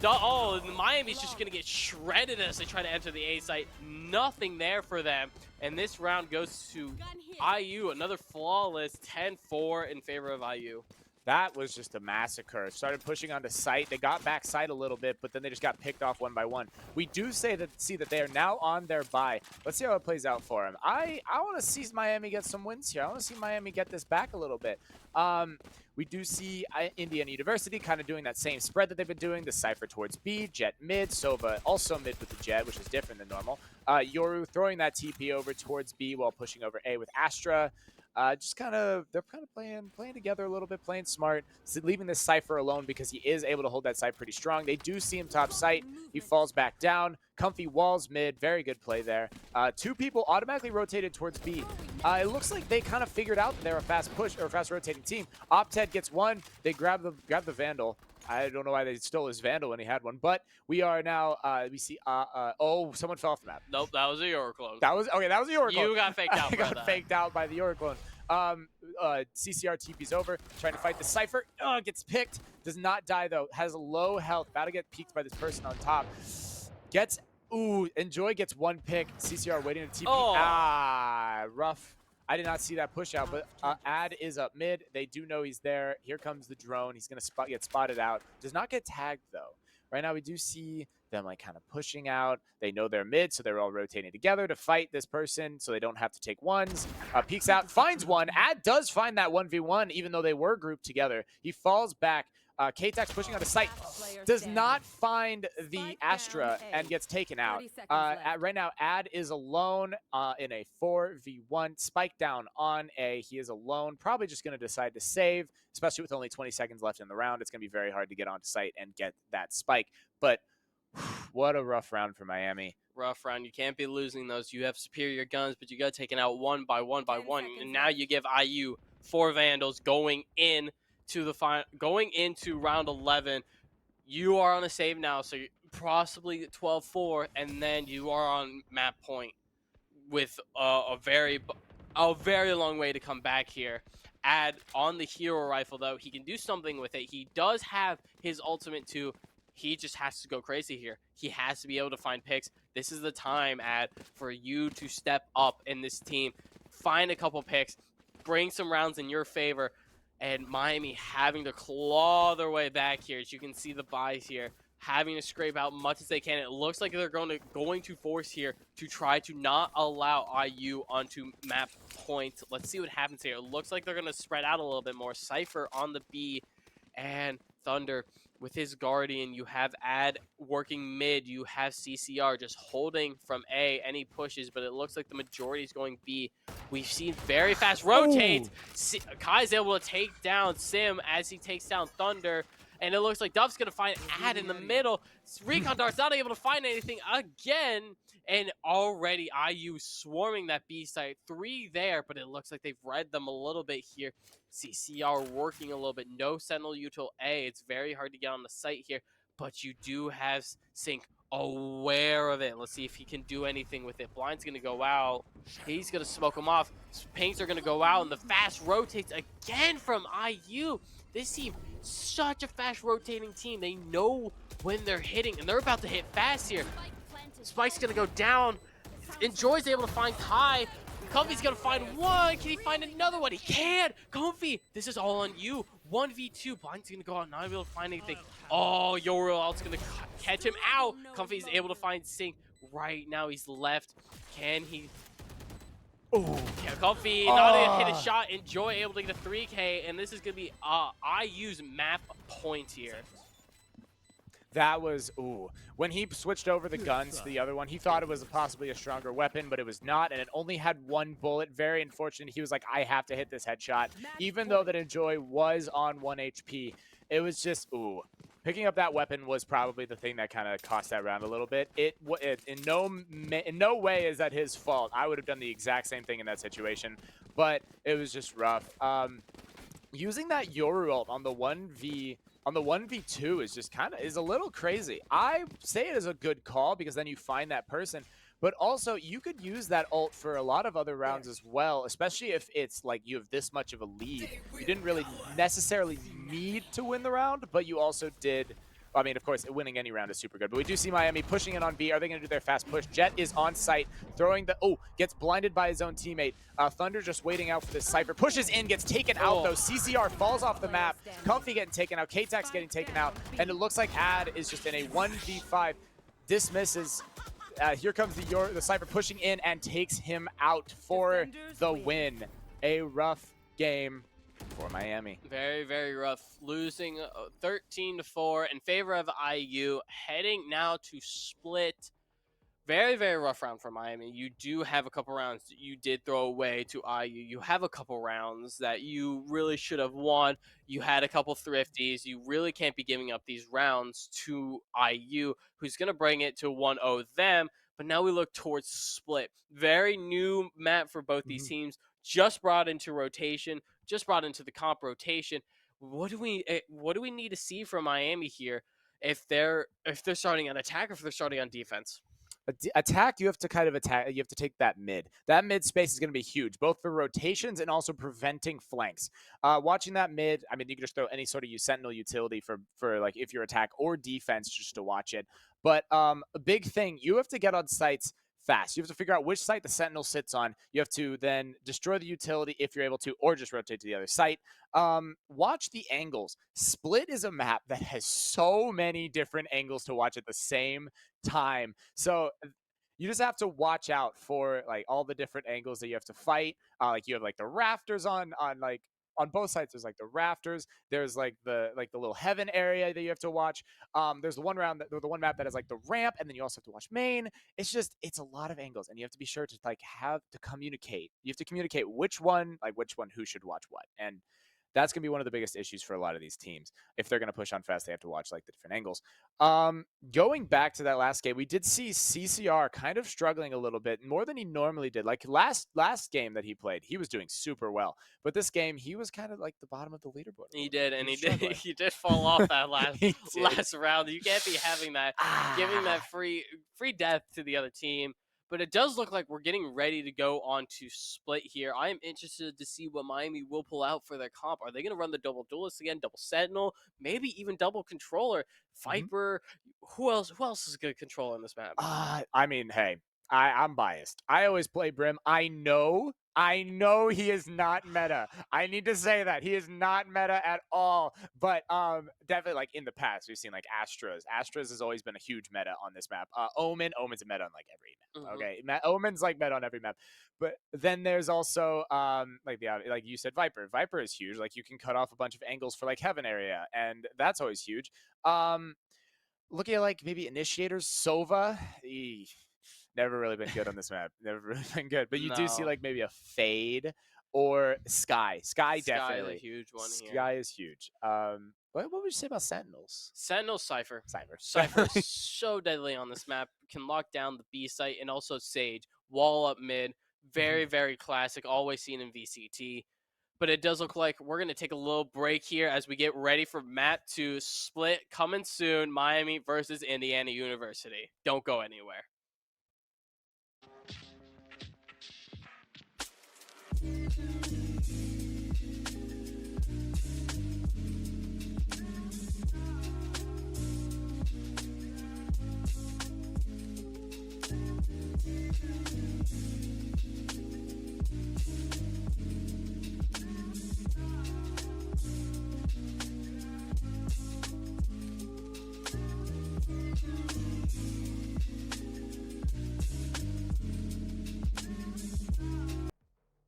Oh, Miami's just going to get shredded as they try to enter the A site. Nothing there for them. And this round goes to IU, another flawless 10-4 in favor of IU. That was just a massacre. Started pushing onto site. They got back site a little bit, but then they just got picked off one by one. We do see that they are now on their bye. Let's see how it plays out for them. I want to see Miami get some wins here. I want to see Miami get this back a little bit. We do see Indiana University kind of doing that same spread that they've been doing. The Cypher towards B, Jet mid, Sova also mid with the Jet, which is different than normal. Yoru throwing that TP over towards B while pushing over A with Astra. They're kind of playing together a little bit, playing smart, leaving this Cypher alone because he is able to hold that site pretty strong. They do see him top site. He falls back down. Comfy walls mid. Very good play there. Two people automatically rotated towards B. It looks like they kind of figured out that they're a fast push or a fast rotating team. Opted gets one. They grab the Vandal. I don't know why they stole his Vandal when he had one, but we are now, we see, oh, someone fell off the map. Nope, that was a Yoru clone. That was a Yoru clone. You got faked out, I got faked out by the Yoru clone. CCR TP's over, trying to fight the Cypher. Gets picked. Does not die, though. Has low health. About to get peeked by this person on top. Enjoy gets one pick. CCR waiting to TP. Oh. Rough. I did not see that push out, but Ad is up mid. They do know he's there. Here comes the drone. He's going to get spotted out. Does not get tagged, though. Right now, we do see them like kind of pushing out. They know they're mid, so they're all rotating together to fight this person, so they don't have to take ones. Peeks out, finds one. Ad does find that 1v1, even though they were grouped together. He falls back. K-Tax pushing on the site, does not find the Astra and gets taken out. Right now, Ad is alone in a 4v1. Spike down on A. He is alone. Probably just going to decide to save, especially with only 20 seconds left in the round. It's going to be very hard to get onto site and get that spike. But what a rough round for Miami. Rough round. You can't be losing those. You have superior guns, but you got taken out one by one. And now you give IU 4 Vandals going into round 11. You are on a save now, so you're possibly 12-4, and then you are on map point with a very long way to come back here. Add on the hero rifle, though, he can do something with it. He does have his ultimate too. He just has to go crazy here. He has to be able to find picks. This is the time, for you to step up in this team. Find a couple picks. Bring some rounds in your favor. And Miami having to claw their way back here. As you can see the buys here. Having to scrape out much as they can. It looks like they're going to force here to try to not allow IU onto map point. Let's see what happens here. It looks like they're going to spread out a little bit more. Cypher on the B. And Thunder with his Guardian. You have Ad working mid. You have CCR just holding from A any pushes, but it looks like the majority is going B. We've seen very fast rotates. Kai's able to take down Sim as he takes down Thunder. And it looks like Duff's going to find Ad in the middle. Recon Dart's not able to find anything again. And already IU swarming that B site. 3 there, but it looks like they've read them a little bit here. CCR working a little bit. No Sentinel util A. It's very hard to get on the site here. But you do have Sync aware of it. Let's see if he can do anything with it. Blind's going to go out. He's going to smoke him off. Pinks are going to go out. And the fast rotates again from IU. This team, such a fast rotating team. They know when they're hitting. And they're about to hit fast here. Spike's going to go down. Enjoy's able to find Kai. Comfy's going to find one. Can he find another one? He can. Comfy, this is all on you. 1v2. Blind's going to go out, not able to find anything. Oh, Yoru out's going to catch him out. Comfy's able to find Sync right now. He's left. Can he? Ooh. Yeah, Comfy not able to hit a Oh. shot. Enjoy able to get a 3K, and this is gonna be IU's map point here. That was, ooh. When he switched over the guns to the other one, he thought it was possibly a stronger weapon, but it was not, and it only had one bullet. Very unfortunate. He was like, I have to hit this headshot. Even though that Enjoy was on 1 HP, it was just, ooh. Picking up that weapon was probably the thing that kind of cost that round a little bit. In no way is that his fault. I would have done the exact same thing in that situation, but it was just rough. Using that Yoru ult on the 1v2 is just is a little crazy. I say it is a good call because then you find that person, but also you could use that ult for a lot of other rounds as well, especially if it's like you have this much of a lead. You didn't really necessarily need to win the round, but you also did. I mean, of course, winning any round is super good, but we do see Miami pushing in on B. Are they going to do their fast push? Jet is on site, throwing the... Oh, gets blinded by his own teammate. Thunder just waiting out for this Cypher. Pushes in, gets taken out, though. CCR falls off the map. Comfy getting taken out. K-Tax getting taken out. And it looks like Ad is just in a 1v5. Dismisses. Here comes the Cypher pushing in and takes him out for the win. A rough game for Miami. Very, very rough. Losing 13-4 in favor of IU. Heading now to split. Very, very rough round for Miami. You do have a couple rounds that you did throw away to IU. You have a couple rounds that you really should have won. You had a couple thrifties. You really can't be giving up these rounds to IU, who's going to bring it to 1-0 them. But now we look towards split. Very new map for both these teams. Just brought into rotation. Just brought into the comp rotation. What do we need to see from Miami here if they're starting on attack or if they're starting on defense? Attack, you have to kind of attack. You have to take that mid. That mid space is going to be huge, both for rotations and also preventing flanks. Watching that mid, I mean, you can just throw any sort of Sentinel utility for like if you're attack or defense just to watch it. But a big thing, you have to get on sites fast. You have to figure out which site the Sentinel sits on. You have to then destroy the utility if you're able to, or just rotate to the other site. Watch the angles. Split is a map that has so many different angles to watch at the same time. So you just have to watch out for like all the different angles that you have to fight. Like you have like the rafters on both sides. There's like the rafters. There's like the little heaven area that you have to watch. There's the one map that has like the ramp, and then you also have to watch main. It's a lot of angles, and you have to be sure to like have to communicate. You have to communicate which one who should watch what, and that's going to be one of the biggest issues for a lot of these teams. If they're going to push on fast, they have to watch like the different angles. Going back to that last game, we did see CCR kind of struggling a little bit more than he normally did. Like last game that he played, he was doing super well. But this game, he was kind of like the bottom of the leaderboard. He did, and he did fall off that last round. You can't be having that, giving that free death to the other team. But it does look like we're getting ready to go on to split here. I am interested to see what Miami will pull out for their comp. Are they going to run the double duelist again, double sentinel, maybe even double controller, Viper? Who else is a good controller in this map? I mean, hey, I'm biased. I always play Brim. I know he is not meta. I need to say that he is not meta at all. But definitely like in the past, we've seen like Astras. Astras has always been a huge meta on this map. Omen's a meta on like every map. Okay, Omen's like meta on every map. But then there's also like you said, Viper. Viper is huge. Like you can cut off a bunch of angles for like heaven area, and that's always huge. Looking at like maybe initiators, Sova. Never really been good on this map. Never really been good. But you do see like maybe a Fade or Sky. Sky definitely. Is a huge one here. Sky is huge. What would you say about Sentinels? Sentinel Cypher. Cypher is so deadly on this map. Can lock down the B site and also Sage. Wall up mid. Very, very classic. Always seen in VCT. But it does look like we're going to take a little break here as we get ready for map 2 split coming soon. Miami versus Indiana University. Don't go anywhere.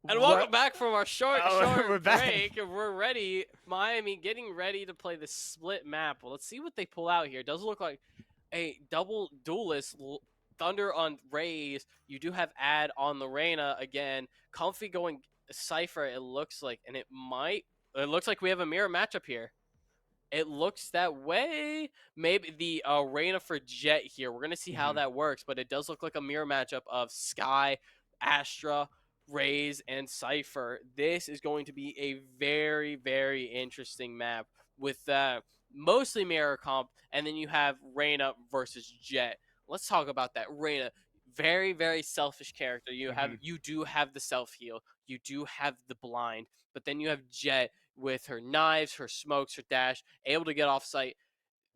And What? welcome back from our short Oh, we're back. break. And we're ready. Miami getting ready to play the split map. Well, let's see what they pull out here. It does look like a double duelist. Thunder on Rays. You do have Ad on the Reyna again. Comfy going Cypher. It looks like, and it might. It looks like we have a mirror matchup here. It looks that way. Maybe the Reyna for Jet here. We're gonna see how Mhm. that works, but it does look like a mirror matchup of Sky, Astra, Raze, and Cypher. This is going to be a very, very interesting map with mostly mirror comp, and then you have Reyna versus Jet. Let's talk about that. Reyna, very, very selfish character. Mhm. You do have the self heal, you do have the blind, but then you have Jet with her knives, her smokes, her dash, able to get off site.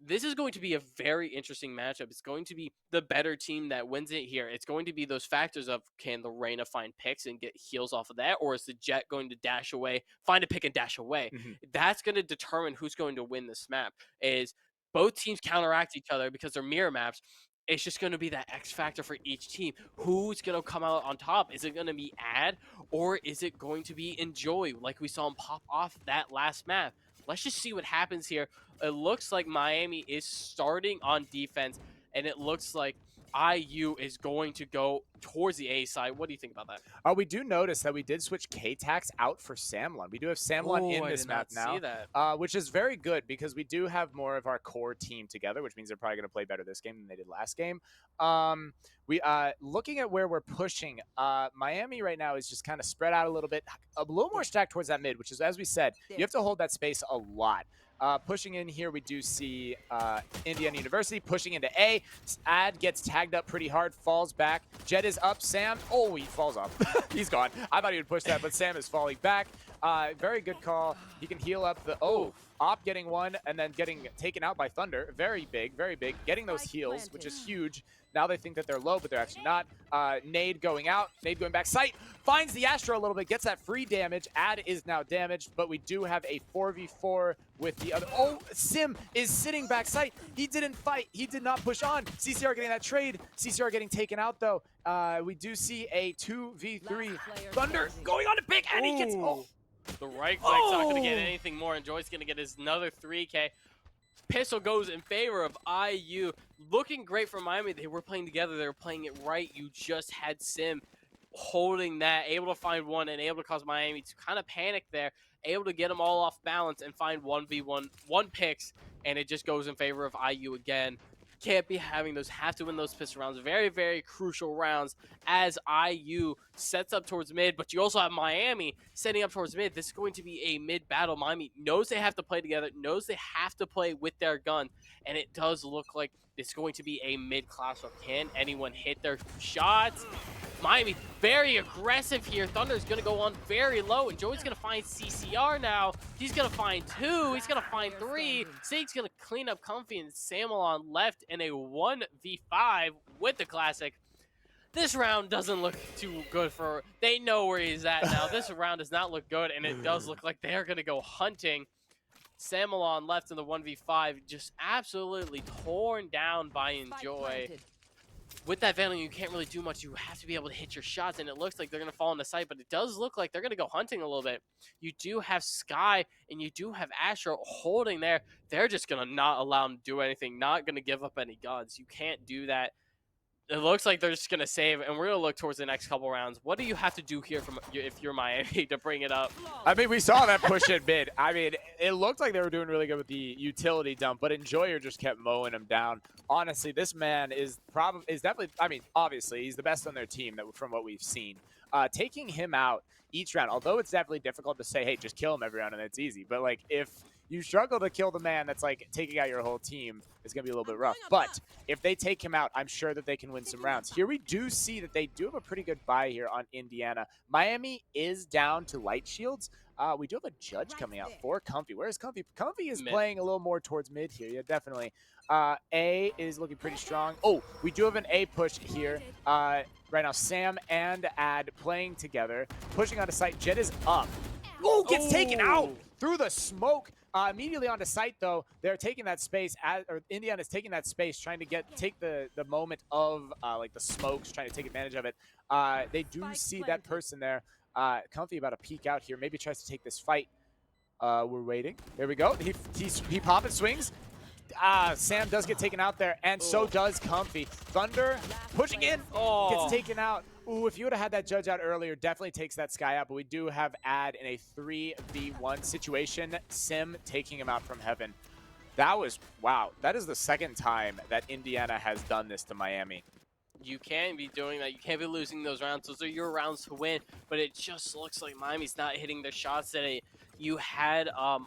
This is going to be a very interesting matchup. It's going to be the better team that wins it here. It's going to be those factors of can the Reyna find picks and get heals off of that, or is the Jet going to dash away, find a pick and dash away? Mhm. That's going to determine who's going to win this map. Is both teams counteract each other because they're mirror maps. It's just going to be that X factor for each team. Who's going to come out on top? Is it going to be Ad or is it going to be Enjoy like we saw him pop off that last map? Let's just see what happens here. It looks like Miami is starting on defense, and it looks like IU is going to go towards the A side. What do you think about that? We do notice that we did switch K-Tax out for Samlon. We do have Samlon Oh, in I this did map not see now, that. which is very good because we do have more of our core team together, which means they're probably going to play better this game than they did last game. We looking at where we're pushing, Miami right now is just kind of spread out a little more stacked towards that mid, which is, as we said, you have to hold that space a lot. Pushing in here, we do see Indiana University pushing into A. Ad gets tagged up pretty hard, falls back. Jet is up. Sam, oh, he falls off. He's gone. I thought he would push that, but Sam is falling back. Very good call. He can heal up the, Op getting one and then getting taken out by Thunder. Very big, very big. Getting those heals, which is huge. Now they think that they're low, but they're actually not. Nade going out. Nade going back. Sight finds the Astro a little bit. Gets that free damage. Ad is now damaged, but we do have a 4v4 with the other. Oh, Sim is sitting back. Sight. He didn't fight. He did not push on. CCR getting that trade. CCR getting taken out, though. We do see a 2v3. Thunder going on to pick, and he gets... Oh. The right click's not going to get anything more, and Joy's going to get his another 3K. Pistol goes in favor of IU. Looking great for Miami. They were playing together. They were playing it right. You just had Sim holding that, able to find one, and able to cause Miami to kind of panic there, able to get them all off balance and find 1v1 picks, and it just goes in favor of IU again. Can't be having those, have to win those pistol rounds. Very, very crucial rounds as IU sets up towards mid, but you also have Miami setting up towards mid. This is going to be a mid battle. Miami knows they have to play together, knows they have to play with their gun, and it does look like it's going to be a mid class. So can anyone hit their shots? Miami very aggressive here. Thunder's going to go on very low, and Joey's going to find CCR now. He's going to find two. He's going to find three. Sage's going to clean up Comfy, and Samuel left in a 1v5 with the Classic. This round doesn't look too good for... They know where he's at now. This round does not look good, and it does look like they're going to go hunting. Samuel left in the 1v5, just absolutely torn down by Enjoy. With that Vandal, you can't really do much. You have to be able to hit your shots, and it looks like they're going to fall into sight, but it does look like they're going to go hunting a little bit. You do have Sky, and you do have Astro holding there. They're just going to not allow them to do anything, not going to give up any guns. You can't do that. It looks like they're just going to save, and we're going to look towards the next couple rounds. What do you have to do here if you're Miami to bring it up? I mean, we saw that push in mid. I mean, it looked like they were doing really good with the utility dump, but Enjoyer just kept mowing them down. Honestly, this man is definitely, I mean, obviously, he's the best on their team from what we've seen. Taking him out each round, although it's definitely difficult to say, hey, just kill him every round and it's easy. But, like, if you struggle to kill the man that's, like, taking out your whole team, it's going to be a little bit rough. But if they take him out, I'm sure that they can win some rounds. Here we do see that they do have a pretty good buy here on Indiana. Miami is down to light shields. We do have a judge coming out for Comfy. Where is Comfy? Comfy is playing a little more towards mid here. Yeah, definitely. A is looking pretty strong. Oh, we do have an A push here. Right now, Sam and Ad playing together. Pushing onto site. Jet is up. Oh, gets taken out through the smoke. Immediately onto site, though, they're taking that space, or Indiana's taking that space, trying to take the moment of like the smokes, trying to take advantage of it. They do see that person there. Comfy about to peek out here. Maybe tries to take this fight. We're waiting. There we go. He pop and swings. Sam does get taken out there, and so does Comfy. Thunder pushing in, gets taken out. Ooh, if you would have had that judge out earlier, definitely takes that Sky out, but we do have Ad in a 3v1 situation. Sim taking him out from heaven. That was, wow, that is the second time that Indiana has done this to Miami. You can't be doing that. You can't be losing those rounds. Those are your rounds to win, but it just looks like Miami's not hitting their shots today. You had Ob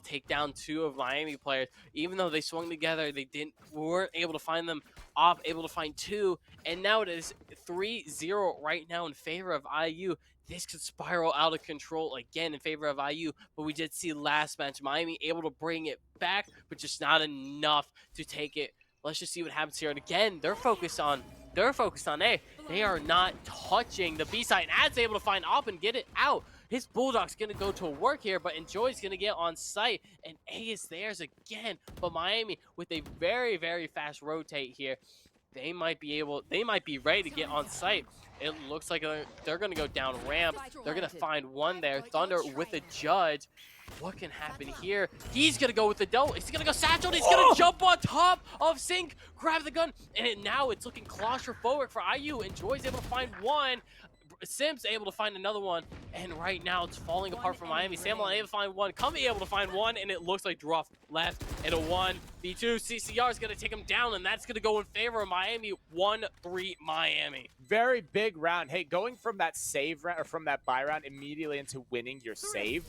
take down 2 of Miami players. Even though they swung together, they weren't able to find them. Ob able to find 2, and now it is 3-0 right now in favor of IU. This could spiral out of control again in favor of IU, but we did see last match Miami able to bring it back, but just not enough to take it. Let's just see what happens here. And again, they're focused on A. They are not touching the B side. And Ad's able to find Op and get it out. His Bulldog's going to go to work here, but Enjoy's going to get on site. And A is theirs again. But Miami, with a very, very fast rotate here, they might be ready to get on site. It looks like they're going to go down ramp. They're going to find one there. Thunder with a judge. What can happen here? He's going to go with the double. He's going to go satchel. He's going to jump on top of Sync, grab the gun, and now it's looking claustrophobic for IU. Enjoy's able to find one. Sim's able to find another one, and right now it's falling apart for Miami. Samuel able to find one, Cumby able to find one, and it looks like Druff left in a 1v2. CCR is going to take him down, and that's going to go in favor of Miami. 1-3 Miami. Very big round. Hey, going from that save round, or from that buy round immediately into winning your save,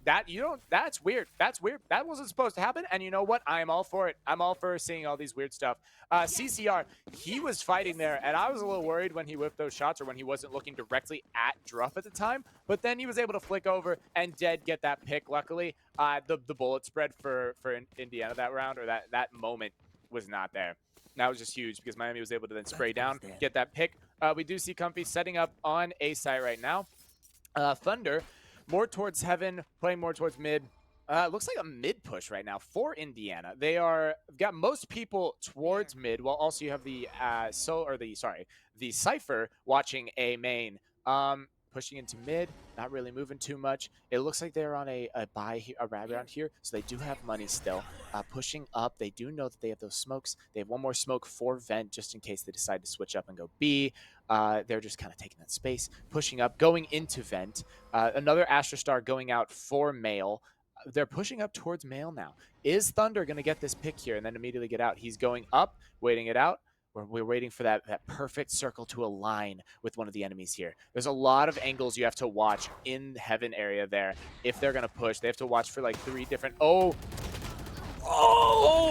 that's weird. That's weird. That wasn't supposed to happen. And you know what? I'm all for it. I'm all for seeing all these weird stuff. CCR, he was fighting there, and I was a little worried when he whipped those shots or when he wasn't looking directly at Druff at the time. But then he was able to flick over and Dead get that pick. Luckily, the bullet spread for Indiana that round, or that moment, was not there. That was just huge because Miami was able to then spray down, get that pick. We do see Comfy setting up on A site right now. Thunder, more towards heaven, playing more towards mid. Looks like a mid push right now for Indiana. They got most people towards mid, while also you have the the Cypher watching A main. Pushing into mid, not really moving too much. It looks like they're on a buy around here, so they do have money still. Pushing up, they do know that they have those smokes. They have one more smoke for vent just in case they decide to switch up and go B. They're just kind of taking that space, pushing up, going into vent. Another Astra Star going out for male. They're pushing up towards male now. Is Thunder going to get this pick here and then immediately get out? He's going up, waiting it out. We're waiting for that perfect circle to align with one of the enemies here. There's a lot of angles you have to watch in the heaven area there. If they're going to push, they have to watch for like 3 different... Oh,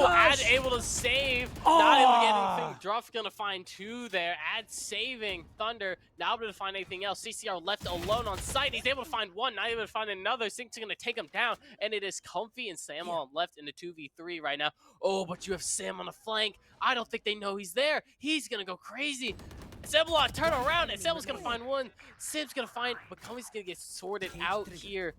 Ad able to save. Not able to get anything. Druff gonna find 2 there. Ad saving Thunder. Not able to find anything else. CCR left alone on site. He's able to find one. Not able to find another. Sync's gonna take him down. And it is Comfy and Sam on left in the 2v3 right now. Oh, but you have Sam on the flank. I don't think they know he's there. He's gonna go crazy. Zebulon, turn around. And Zebulon's gonna find one. Sim's gonna find, but Comfy's gonna get sorted out here.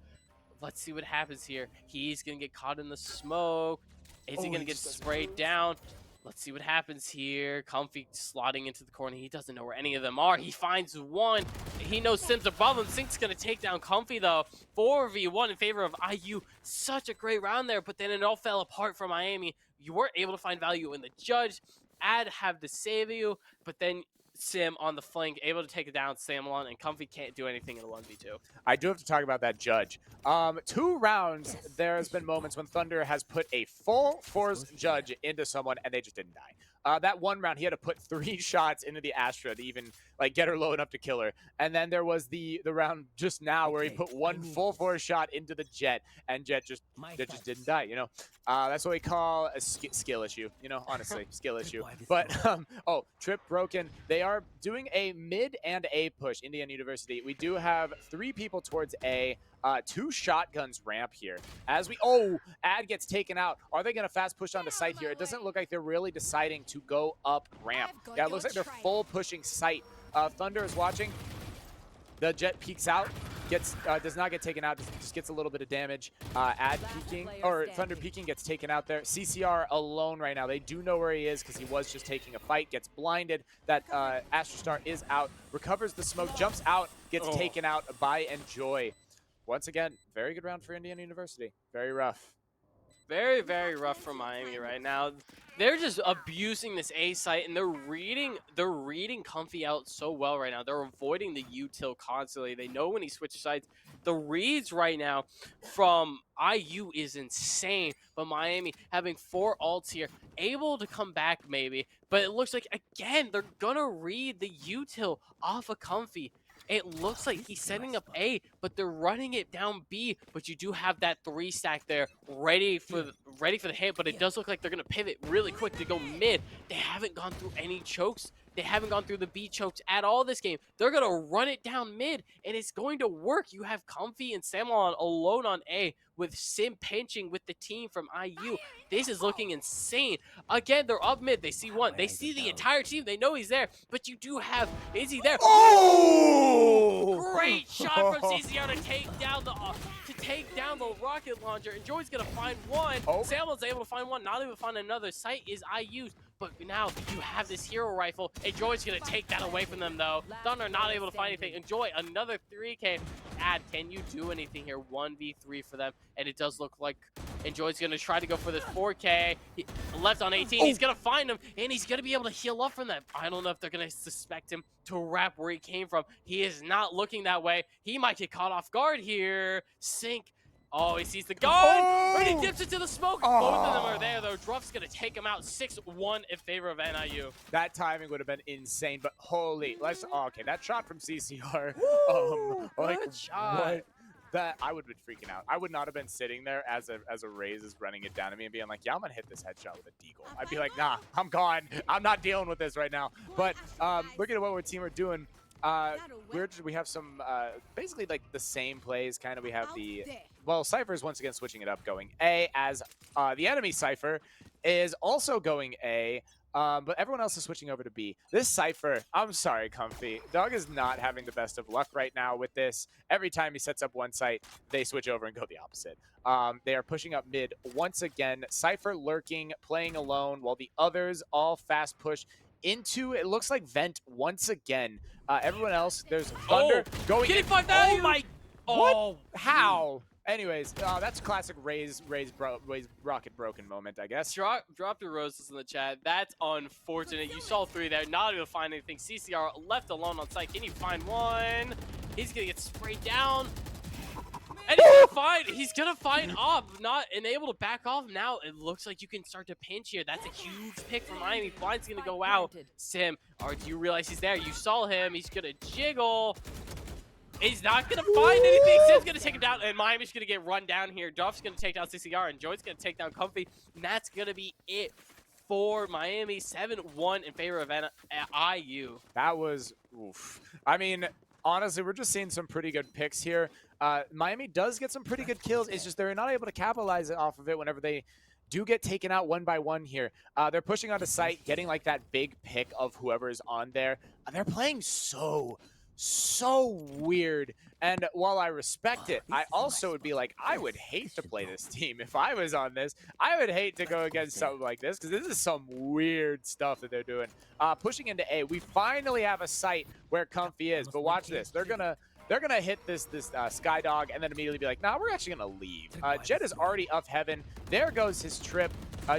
Let's see what happens here. He's going to get caught in the smoke. Is he going to get sprayed down? Let's see what happens here. Comfy slotting into the corner. He doesn't know where any of them are. He finds one. He knows Sim's above him. Sync's going to take down Comfy, though. 4v1 in favor of IU. Such a great round there, but then it all fell apart for Miami. You weren't able to find value in the judge. Ad have to save you, but then Sim on the flank, able to take it down Samelon, and Comfy can't do anything in a 1v2. I do have to talk about that judge. 2 rounds, there's been moments when Thunder has put a full force judge into someone and they just didn't die. That one round, he had to put 3 shots into the Astra to even like get her low enough to kill her. And then there was the round just now where he put 1 full force shot into the Jet, and Jet just didn't die. You know, that's what we call a skill issue. You know, honestly, skill issue. But oh, trip broken. They are doing a mid and A push. Indiana University. We do have 3 people towards A. 2 shotguns ramp here. As we Ad gets taken out. Are they gonna fast push onto site here? It doesn't look like they're really deciding to go up ramp. Yeah, it looks like they're full pushing site. Thunder is watching. The Jet peeks out, does not get taken out, just gets a little bit of damage. Ad peeking, or Thunder peeking, gets taken out there. CCR alone right now. They do know where he is because he was just taking a fight, gets blinded. That Astra Star is out, recovers the smoke, jumps out, gets Oh. taken out by Enjoy. Once again, very good round for Indiana University. Very rough. Very, very rough for Miami right now. They're just abusing this A site, and they're reading Comfy out so well right now. They're avoiding the util constantly. They know when he switches sides. The reads right now from IU is insane, but Miami having 4 ults here, able to come back maybe, but it looks like again they're gonna read the util off of Comfy. It looks like he's setting up A, but they're running it down B. But you do have that 3 stack there ready for the hit. But it does look like they're gonna pivot really quick to go mid. They haven't gone through any chokes. They haven't gone through the B chokes at all this game. They're gonna run it down mid, and it's going to work. You have Comfy and Samuel alone on A with Sim pinching with the team from IU. This is looking insane. Again, they're up mid. They see one. They see the entire team. They know he's there. But you do have Izzy there. Oh! Great shot from CCR to take down the rocket launcher. And Joey's gonna find one. Oh. Samuel's able to find one. Not able to find another. Sight is IU's. But now you have this hero rifle. And Joy's gonna take that away from them though. Thunder not able to find anything. Enjoy another 3K. Can you do anything here? 1v3 for them. And it does look like Enjoy's gonna try to go for this 4K. Left on 18. He's gonna find him, and he's gonna be able to heal up from that. I don't know if they're gonna suspect him to wrap where he came from. He is not looking that way. He might get caught off guard here. Sync. Oh, he sees the gun, but he dips into the smoke. Both of them are there, though. Druff's going to take him out 6-1 in favor of NIU. That timing would have been insane, but holy, okay, that shot from CCR. Good shot. What? That I would have been freaking out. I would not have been sitting there as a Raze is running it down at me and being like, yeah, I'm gonna hit this headshot with a deagle. I'd be like, nah, I'm gone. I'm not dealing with this right now. But looking at what our team are doing, we have some basically like the same plays. Kind of we have Cypher is once again switching it up, going A, as the enemy Cypher is also going A. But everyone else is switching over to B. This Cypher, I'm sorry, Comfy. Dog is not having the best of luck right now with this. Every time he sets up one site, they switch over and go the opposite. They are pushing up mid once again. Cypher lurking, playing alone, while the others all fast push into, it looks like Vent once again. Everyone else, there's Thunder going in. Oh my! What? How? Anyways, that's classic Raze rocket broken moment, I guess. Drop your roses in the chat. That's unfortunate. You saw 3 there, not able to find anything. CCR left alone on site. Can you find one? He's gonna get sprayed down. And he's gonna find up, not able to back off. Now it looks like you can start to pinch here. That's a huge pick from Miami. Blind's gonna go out. Sim, or do you realize he's there? You saw him. He's gonna jiggle. He's not going to find anything. Sim's going to take him down, and Miami's going to get run down here. Duff's going to take down CCR, and Joy's going to take down Comfy. And that's going to be it for Miami. 7-1 in favor of IU. That was, oof. I mean, honestly, we're just seeing some pretty good picks here. Miami does get some pretty good kills. It's just they're not able to capitalize off of it whenever they do get taken out one by one here. They're pushing onto site, getting like that big pick of whoever is on there. They're playing so weird, and while I respect it, I also would be like, I would hate to play this team if I was on this. I would hate to go against something like this, because this is some weird stuff that they're doing. Pushing into A, we finally have a site where Comfy is, but watch this. They're gonna hit this Skydog and then immediately be like, nah, we're actually gonna leave. Jet is already up heaven. There goes his trip.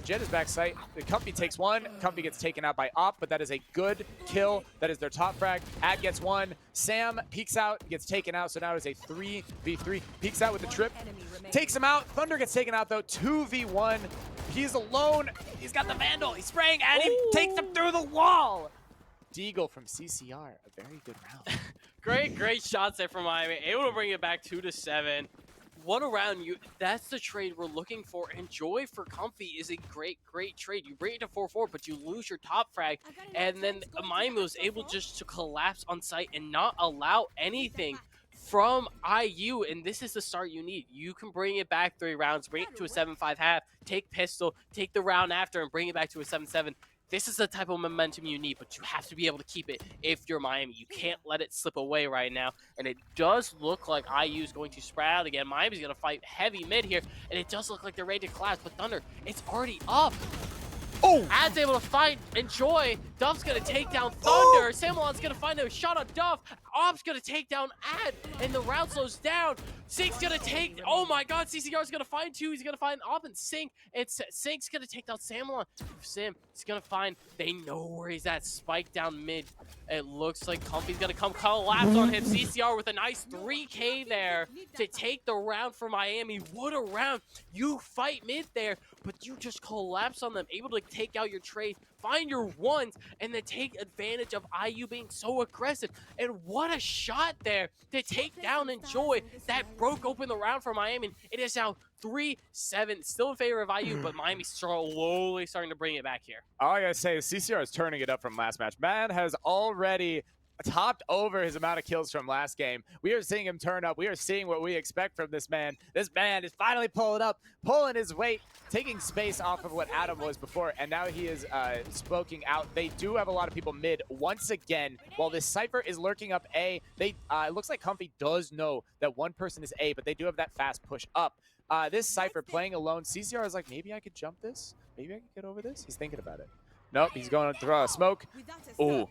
Jet is back site. The Comfy takes one. Comfy gets taken out by Op, but that is a good kill. That is their top frag. Ad gets one. Sam peeks out, gets taken out, so now it is a 3v3. Peeks out with the trip. Takes him out. Thunder gets taken out, though. 2v1. He's alone. He's got the Vandal. He's spraying, and he takes him through the wall. Deagle from CCR. A very good round. Great shots there from Miami. Able to bring it back 2-7. What around you? That's the trade we're looking for. And Joy for Comfy is a great trade. You bring it to 4-4, but you lose your top frag. And then Miami was able just to collapse on site and not allow anything from IU. And this is the start you need. You can bring it back 3 rounds, bring it to a 7-5 half, take pistol, take the round after, and bring it back to a 7-7. This is the type of momentum you need, but you have to be able to keep it if you're Miami. You can't let it slip away right now. And it does look like IU is going to spread out again. Miami's going to fight heavy mid here, and it does look like they're ready to collapse. But Thunder, it's already up. Oh! Ad's able to find Enjoy. Duff's going to take down Thunder. Samuelon's going to find a shot on Duff. Op's gonna take down Ad, and the round slows down. Sync's gonna take, oh my god, CCR's gonna find two. He's gonna find Op and Sync, and Sync's gonna take down Samlon. Sim is gonna find, they know where he's at, Spike down mid. It looks like Comfy's gonna come collapse on him. CCR with a nice 3K there to take the round for Miami. What a round. You fight mid there, but you just collapse on them, able to take out your trades, find your ones, and then take advantage of IU being so aggressive. And what a shot there to take down Enjoy. That broke open the round for Miami. It is now 3-7, still in favor of IU, but Miami slowly starting to bring it back here. All I gotta say is CCR is turning it up from last match. Man has already topped over his amount of kills from last game. We are seeing him turn up. We are seeing what we expect from this man. This man is finally pulling up, pulling his weight, taking space off of what Adam was before, and now he is smoking out. They do have a lot of people mid once again. While this Cypher is lurking up A, it looks like Comfy does know that one person is A, but they do have that fast push up. This Cypher playing alone, CCR is like, maybe I could jump this? Maybe I could get over this? He's thinking about it. Nope, he's going to throw a smoke. Ooh.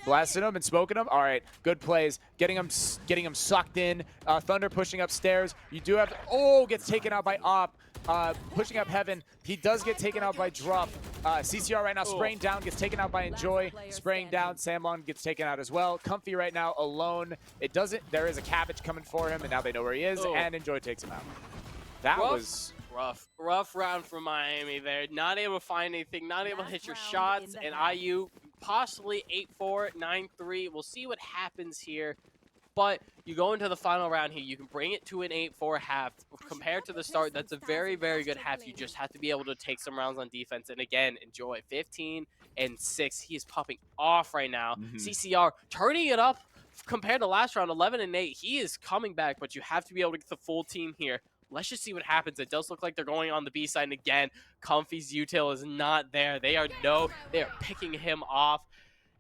Blasting him and smoking him. All right, good plays. Getting him sucked in. Thunder pushing upstairs. You do have, gets taken out by Op. Pushing up Heaven. He does get taken out by Druff. CCR right now spraying down, gets taken out by Enjoy. Spraying down, Samlon gets taken out as well. Comfy right now alone. It doesn't, there is a Cabbage coming for him, and now they know where he is, and Enjoy takes him out. That was rough round for Miami there. Not able to find anything, not able to hit your shots, and IU possibly 8-4, 9-3. We'll see what happens here. But you go into the final round here, you can bring it to an 8-4 half. Compared to the start, that's a very, very good half. You just have to be able to take some rounds on defense. And again, Enjoy 15-6. He is popping off right now. CCR turning it up compared to last round, 11-8. He is coming back, but you have to be able to get the full team here. Let's just see what happens. It does look like they're going on the B side, and again, Comfy's util is not there. They are picking him off,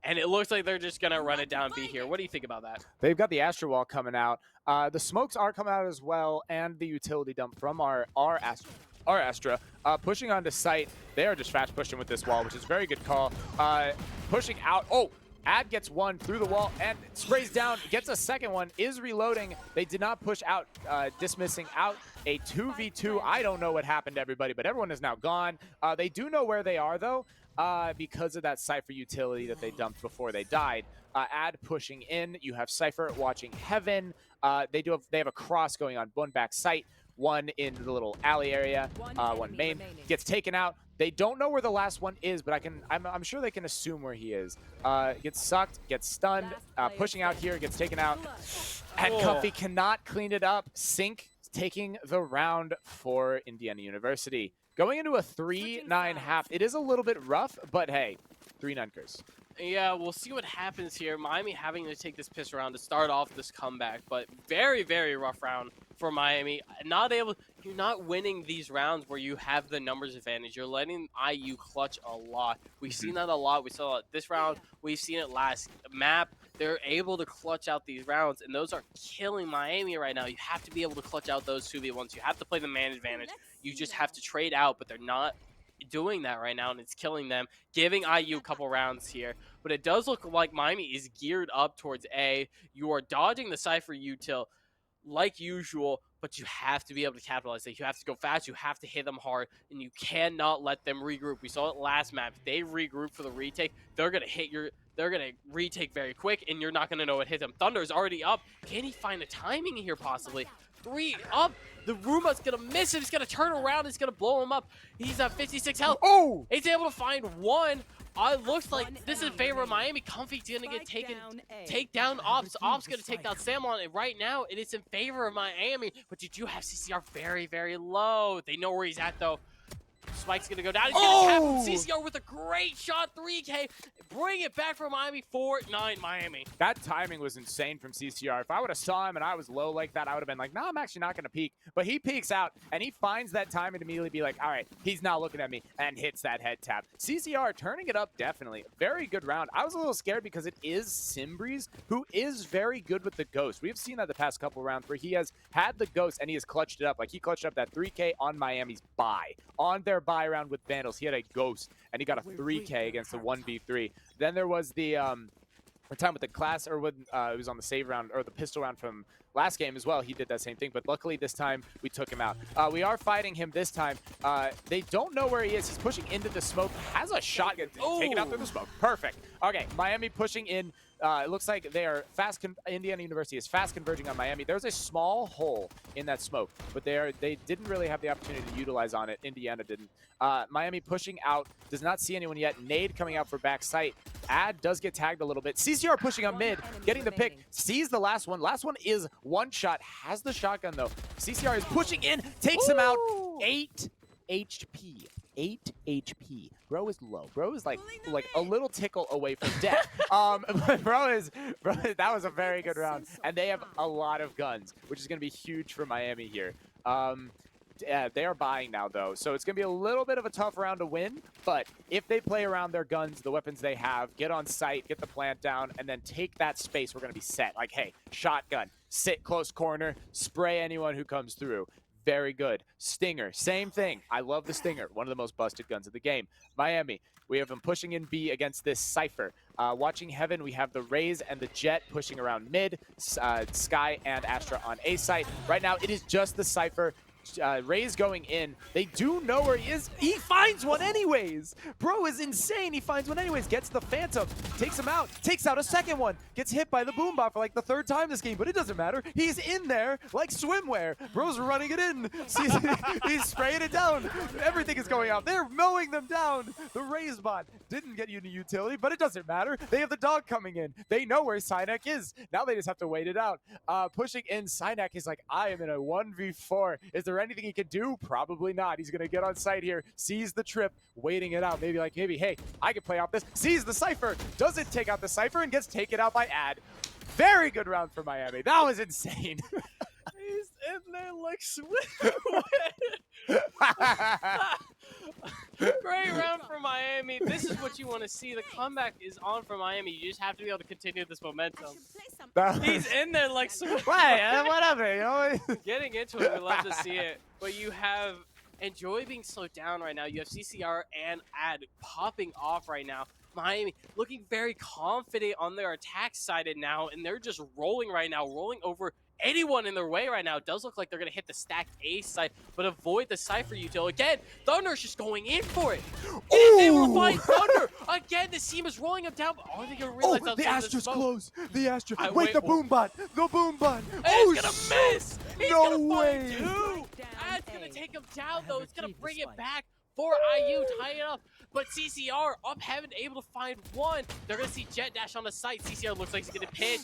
and it looks like they're just gonna run it down B here. What do you think about that? They've got the Astra Wall coming out. The smokes are coming out as well, and the utility dump from our Astra. Pushing onto site. They are just fast pushing with this wall, which is a very good call. Pushing out. Ad gets one through the wall and sprays down, gets a second one, is reloading. They did not push out, dismissing out a 2v2. I don't know what happened to everybody, but everyone is now gone. They do know where they are, though, because of that Cypher utility that they dumped before they died. Ad pushing in. You have Cypher watching Heaven. They have a cross going on one back site, one in the little alley area, one main. Gets taken out. They don't know where the last one is, but I'm sure they can assume where he is. Gets sucked, gets stunned, pushing out here, gets taken out. And Comfy cannot clean it up. Sync taking the round for Indiana University. Going into a 3-9 half. It is a little bit rough, but hey, 3-9 curse. Yeah, we'll see what happens here. Miami having to take this piss around to start off this comeback, but very, very rough round for Miami. You're not winning these rounds where you have the numbers advantage. You're letting IU clutch a lot. We've seen that a lot. We saw it this round. We've seen it last map. They're able to clutch out these rounds, and those are killing Miami right now. You have to be able to clutch out those 2v1s. You have to play the man advantage. You just have to trade out, but they're not doing that right now, and it's killing them, giving IU a couple rounds here. But it does look like Miami is geared up towards A. You are dodging the Cypher util like usual, but you have to be able to capitalize it. You have to go fast, you have to hit them hard, and you cannot let them regroup. We saw it last map. If they regroup for the retake, they're gonna retake very quick, and you're not gonna know what hit them. Thunder's already up. Can he find a timing here possibly? 3 up. The Ruma's gonna miss him. He's gonna turn around. He's gonna blow him up. He's at 56 health. He's able to find one. It looks like this is in favor of Miami. Comfy's gonna get take down Ops. Ops gonna take down Samlon, and right now it is in favor of Miami. But you do have CCR very, very low. They know where he's at though. Spike's gonna go down. He's gonna cap him. CCR with a great shot, 3K. Bring it back for Miami, 4-9 Miami. That timing was insane from CCR. If I would have saw him and I was low like that, I would have been like, no, I'm actually not gonna peek. But he peeks out and he finds that time and immediately be like, all right, he's not looking at me, and hits that head tap. CCR turning it up, definitely. Very good round. I was a little scared because it is Simbreeze, who is very good with the Ghost. We've seen that the past couple rounds where he has had the Ghost and he has clutched it up. Like he clutched up that 3K on Miami's bye. On their bye round with Vandals, he had a Ghost and he got a 3K against the 1v3. Then there was the time with the class, or when it was on the save round or the pistol round from last game as well, he did that same thing, but luckily this time we took him out. We are fighting him this time. They don't know where he is. He's pushing into the smoke, has a shotgun, taken out through the smoke. Perfect. Okay, Miami pushing in. It looks like they are Indiana University is fast converging on Miami. There's a small hole in that smoke, but they didn't really have the opportunity to utilize on it. Indiana didn't. Miami pushing out, does not see anyone yet. Nade coming out for back sight. Ad does get tagged a little bit. CCR pushing on mid, getting the pick, sees the last one. Last one is one shot, has the shotgun though. CCR is pushing in, takes him out. 8 HP. 8 HP. Bro is low. Bro is like a little tickle away from death. bro, that was a very good round. And they have a lot of guns, which is going to be huge for Miami here. Yeah, they are buying now, though, so it's going to be a little bit of a tough round to win, but if they play around their guns, the weapons they have, get on site, get the plant down, and then take that space, we're going to be set. Like, hey, shotgun, sit close corner, spray anyone who comes through. Very good. Stinger, same thing. I love the Stinger, one of the most busted guns of the game. Miami, we have them pushing in B against this Cypher. Watching Heaven, we have the Raze and the Jet pushing around mid, Sky and Astra on A site. Right now, it is just the Cypher. Raze going in. They do know where he is. He finds one anyways. Bro is insane. He finds one anyways. Gets the Phantom. Takes him out. Takes out a second one. Gets hit by the Boombot for like the third time this game, but it doesn't matter. He's in there like swimwear. Bro's running it in. He's spraying it down. Everything is going out. They're mowing them down. The Raze bot didn't get you into utility, but it doesn't matter. They have the dog coming in. They know where Synek is. Now they just have to wait it out. Pushing in, Synek is like, I am in a 1v4. Is there anything he can do? Probably not. He's going to get on site here, sees the trip, waiting it out. Maybe, hey, I can play off this. Sees the Cypher, doesn't take out the Cypher, and gets taken out by Ad. Very good round for Miami. That was insane. He's in there like swim. Great round for Miami. This is what you want to see. The comeback is on for Miami. You just have to be able to continue this momentum. He's in there like whatever, you know? Getting into it, we love to see it. But you have Enjoy being slowed down right now. You have CCR and Ad popping off right now. Miami looking very confident on their attack side now, and they're just rolling right now, rolling over anyone in their way right now. It does look like they're going to hit the stacked A side, but avoid the Cypher util. Again, Thunder's just going in for it. Is able to find Thunder. Again, the seam is rolling him down, but are they going to realize the Astra's close. The Astra. Wait, Wait, the Boombot. The Boombot. Oh, he's going to miss. He's no gonna way. Find two. Ad's going to take him down, though. It's going to bring it back for IU, tie it up. But CCR up Heaven, able to find one. They're going to see Jet Dash on the site. CCR looks like he's going to pinch.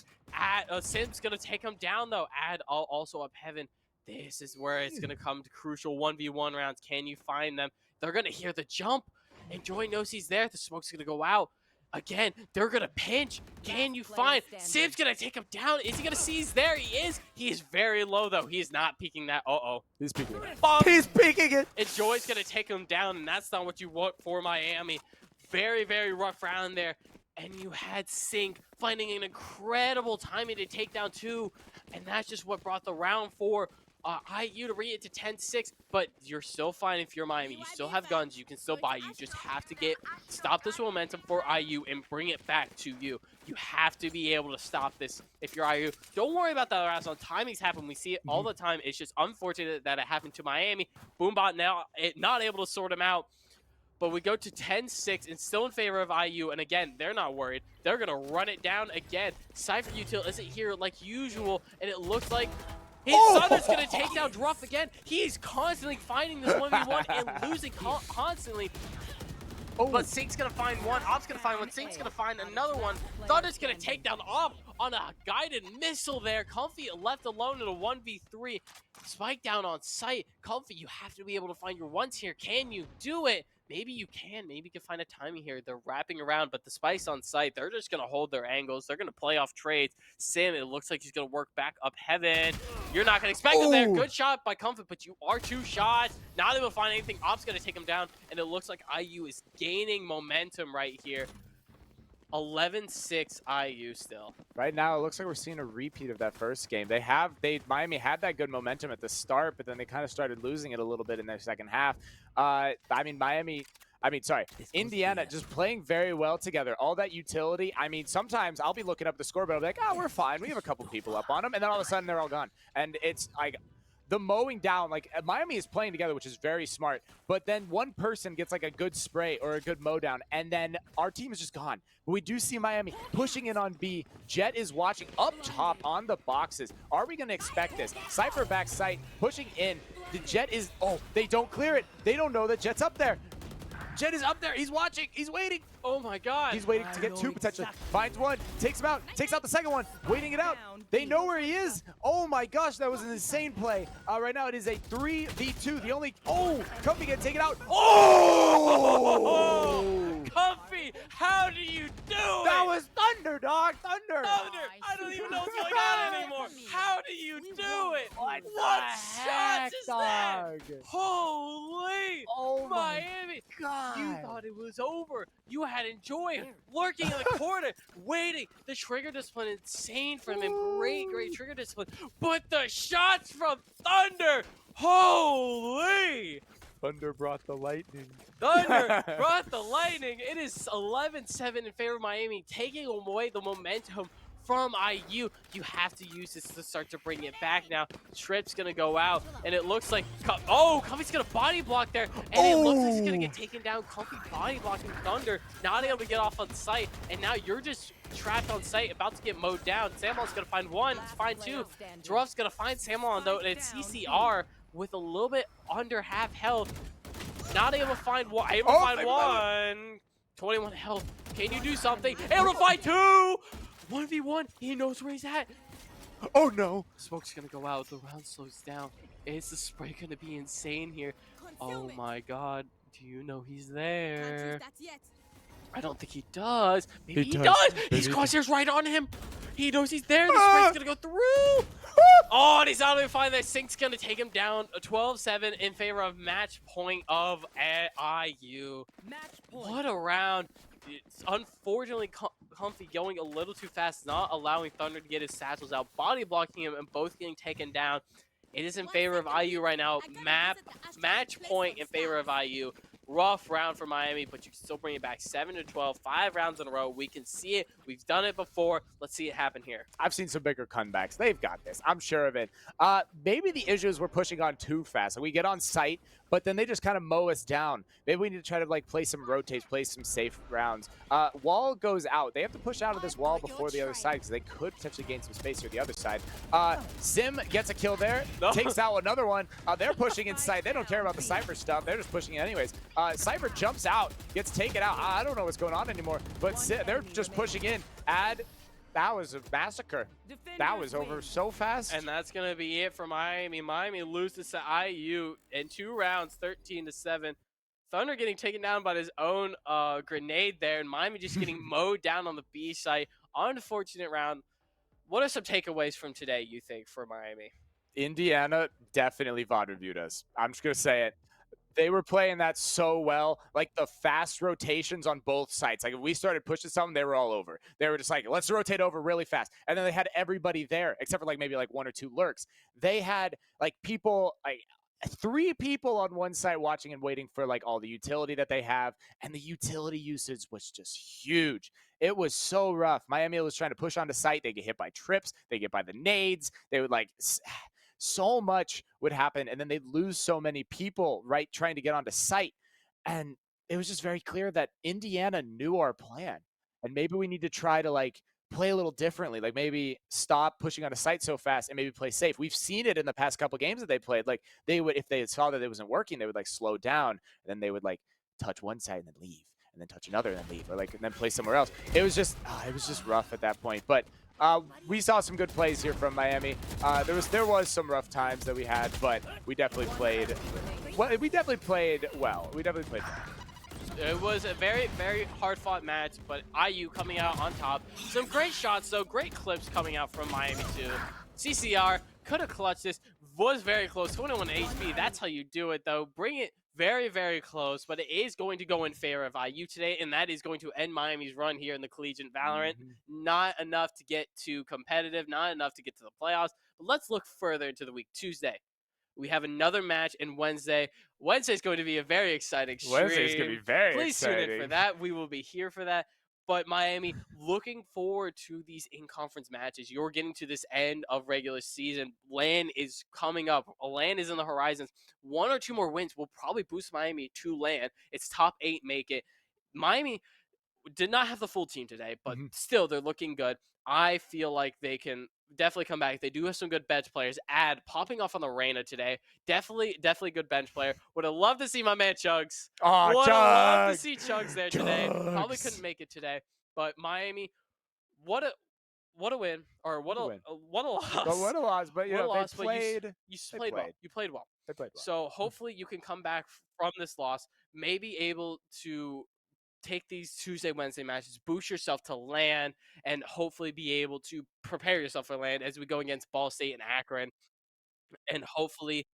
Sim's going to take him down, though. Ad also up Heaven. This is where it's going to come to crucial 1v1 rounds. Can you find them? They're going to hear the jump. Enjoy knows he's there. The smoke's going to go out. Again, they're going to pinch. Can you find? Sim's going to take him down. Is he going to see he's there? He is. He is very low, though. He is not peeking that. Uh-oh. He's peeking it. Bonk. He's peeking it. Enjoy's going to take him down, and that's not what you want for Miami. Very, very rough round there. And you had Sync finding an incredible timing to take down two. And that's just what brought the round for IU to read it to 10-6. But you're still fine if you're Miami. You still have guns. You can still buy. You just have to stop this momentum for IU and bring it back to you. You have to be able to stop this if you're IU. Don't worry about that last one. Timings happen. We see it all the time. It's just unfortunate that it happened to Miami. Boombot now not able to sort him out. But we go to 10-6 and still in favor of IU. And again, they're not worried. They're going to run it down again. Cypher Util isn't here like usual. And it looks like his son is going to take down Druff again. He's constantly finding this 1v1 and losing constantly. But Sync's going to find one. Op's going to find one. Sync's going to find another one. Thunder's going to take down Op on a guided missile there. Comfy left alone in a 1v3. Spike down on site. Comfy, you have to be able to find your ones here. Can you do it? Maybe you can. Maybe you can find a timing here. They're wrapping around, but the Spice on site, they're just going to hold their angles. They're going to play off trades. Sim, it looks like he's going to work back up Heaven. You're not going to expect him there. Good shot by Comfort, but you are two shots. Not able to find anything. Op's going to take him down, and it looks like IU is gaining momentum right here. 11-6 IU still. Right now, it looks like we're seeing a repeat of that first game. Miami had that good momentum at the start, but then they kind of started losing it a little bit in their second half. I mean, Miami, I mean, sorry, This goes to Indiana the just playing very well together. All that utility. I mean, sometimes I'll be looking up the scoreboard, I'll be like, oh, we're fine. We have a couple people up on them. And then all of a sudden they're all gone. And it's like the mowing down, like Miami is playing together, which is very smart. But then one person gets like a good spray or a good mow down, and then our team is just gone. But we do see Miami pushing in on B. Jet is watching up top on the boxes. Are we going to expect this? Cypher back sight, pushing in. The Jet is, oh, they don't clear it. They don't know that Jet's up there. Jet is up there. He's watching. He's waiting. Oh my god. He's waiting to get two potentially. Finds one. Takes him out. Takes out the second one. Waiting it out. They know where he is. Oh my gosh, that was an insane play. Right now it is a 3v2. The only. Oh, Comfy gets taken out. Oh! Comfy, how do you do it? That was Thunder, dog. Thunder. Thunder. I don't even know what's going on anymore. How do you do it? What shots is that? dog? Holy. Oh my Miami. god. You thought it was over. You had enjoyed lurking in the corner, waiting. The trigger discipline insane from him. Great trigger discipline. But the shots from Thunder. Holy. Thunder brought the lightning. Thunder brought the lightning. It is 11-7 in favor of Miami, taking away the momentum from IU. You have to use this to start to bring it back now. Trip's going to go out, and it looks like... Oh, Comfy's going to body block there, and it looks like he's going to get taken down. Comfy body blocking Thunder, not able to get off on site, and now you're just trapped on site, about to get mowed down. Samuel's going to find one, find two. Druff's going to find Samuel, though, and it's CCR with a little bit under half health. Not able to find one. Able to find one. 21 health. Can you do something? Able to find two. 1v1. He knows where he's at. Oh no. Smoke's gonna go out. The round slows down. Is the spray gonna be insane here? Oh my god. Do you know he's there? I don't think he does. Maybe he does. His crosshair's right on him. He knows he's there. The spray's gonna go through. Oh, and he's not able to find that. Sync's gonna take him down. 12-7 in favor of match point of IU. What a round. It's unfortunately Comfy going a little too fast, not allowing Thunder to get his satchels out, body blocking him, and both getting taken down. It is in favor of IU right now. Match point in favor of IU. Rough round for Miami, but you can still bring it back 7-12, 5 rounds in a row. We can see it. We've done it before. Let's see it happen here. I've seen some bigger comebacks. They've got this. I'm sure of it. Maybe the issue is we're pushing on too fast. Like we get on site, but then they just kind of mow us down. Maybe we need to try to like play some rotates, play some safe rounds. Wall goes out. They have to push out of this wall before the other side because they could potentially gain some space here the other side. Sim gets a kill there, takes out another one. They're pushing inside. They don't care about the Cypher stuff. They're just pushing it anyways. Cypher jumps out, gets taken out. I don't know what's going on anymore, but they're just pushing in. That was a massacre. That was over so fast. And that's going to be it for Miami. Miami loses to IU in 2 rounds, 13-7. Thunder getting taken down by his own grenade there, and Miami just getting mowed down on the B site. Unfortunate round. What are some takeaways from today, you think, for Miami? Indiana definitely VOD reviewed us. I'm just going to say it. They were playing that so well, like the fast rotations on both sides. Like if we started pushing something, they were all over. They were just like, let's rotate over really fast. And then they had everybody there, except for like maybe like 1 or 2 lurks. They had like people, like 3 people on one side watching and waiting for like all the utility that they have. And the utility usage was just huge. It was so rough. Miami was trying to push onto site. They get hit by trips. They get by the nades. They would like... So much would happen, and then they'd lose so many people, right, trying to get onto site. And it was just very clear that Indiana knew our plan. And maybe we need to try to, like, play a little differently. Like, maybe stop pushing onto site so fast and maybe play safe. We've seen it in the past couple games that they played. Like, they would, if they saw that it wasn't working, they would, like, slow down. And then they would, like, touch one side and then leave. And then touch another and then leave. Or, like, and then play somewhere else. It was just rough at that point. But we saw some good plays here from Miami. There was some rough times that we had, but we definitely played well. We definitely played well. It was a very, very hard-fought match, but IU coming out on top. Some great shots, though. Great clips coming out from Miami, too. CCR could have clutched this. Was very close. 21 HP. That's how you do it, though. Bring it very, very close, but it is going to go in favor of IU today, and that is going to end Miami's run here in the collegiate Valorant. Not enough to get to competitive, not enough to get to the playoffs, but let's look further into the week. Tuesday, We have another match in Wednesday. Wednesday's going to be a very exciting Wednesday's gonna be stream. very Please tune in for exciting. that. We will be here for that. But Miami, looking forward to these in-conference matches. You're getting to this end of regular season. LAN is coming up. LAN is in the horizons. One or two more wins will probably boost Miami to LAN. It's top 8 make it. Miami did not have the full team today, but Mhm. still they're looking good. I feel like they can definitely come back. They do have some good bench players. Popping off on the Reyna today. Definitely good bench player. Would have loved to see my man Chugs. Aw, Would have loved to Chug! see Chugs there today. Probably couldn't Chugs! make it today. But Miami, what a what a win, or What a win. what a But loss. what a loss, but, you What a know, they loss, but played you they played well. played. You played well. They played well. So hopefully you can come back from this loss, maybe able to take these Tuesday, Wednesday matches, boost yourself to LAN, and hopefully be able to prepare yourself for LAN as we go against Ball State and Akron. And hopefully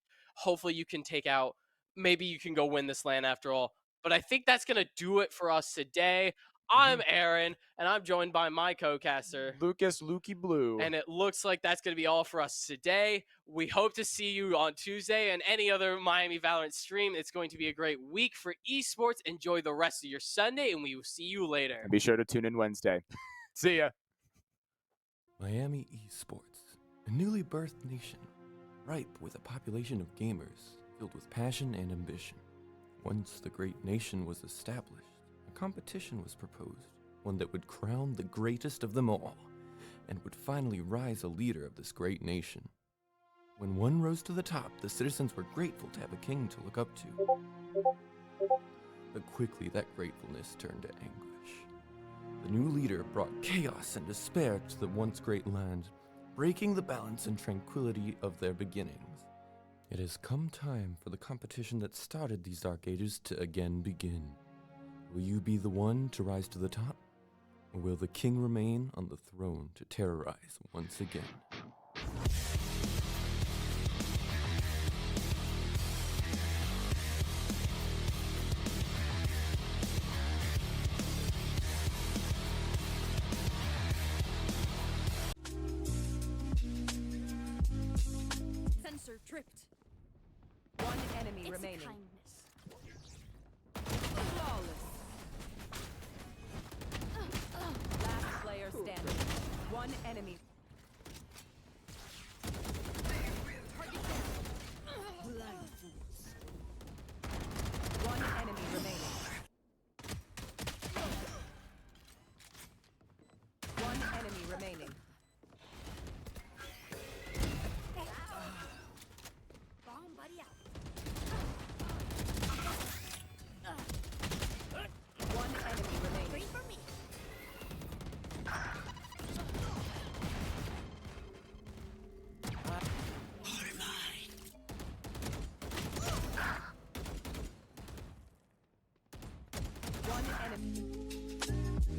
you can take out, maybe you can go win this LAN after all. But I think that's going to do it for us today. I'm Mhm. Aaron, and I'm joined by my co-caster. Lucas Lukey Blue. And it looks like that's going to be all for us today. We hope to see you on Tuesday and any other Miami Valorant stream. It's going to be a great week for esports. Enjoy the rest of your Sunday, and we will see you later. And be sure to tune in Wednesday. See ya. Miami Esports, a newly birthed nation, ripe with a population of gamers filled with passion and ambition. Once the great nation was established, a competition was proposed, one that would crown the greatest of them all, and would finally rise a leader of this great nation. When one rose to the top, the citizens were grateful to have a king to look up to. But quickly that gratefulness turned to anguish. The new leader brought chaos and despair to the once great land, breaking the balance and tranquility of their beginnings. It has come time for the competition that started these dark ages to again begin. Will you be the one to rise to the top? Or will the king remain on the throne to terrorize once again? Sensor tripped. One enemy It's remaining. a kindness. Flawless. Last player standing. One enemy. One enemy remaining. One enemy remaining. Bomb buddy out. One enemy remaining. Wait for me. One enemy.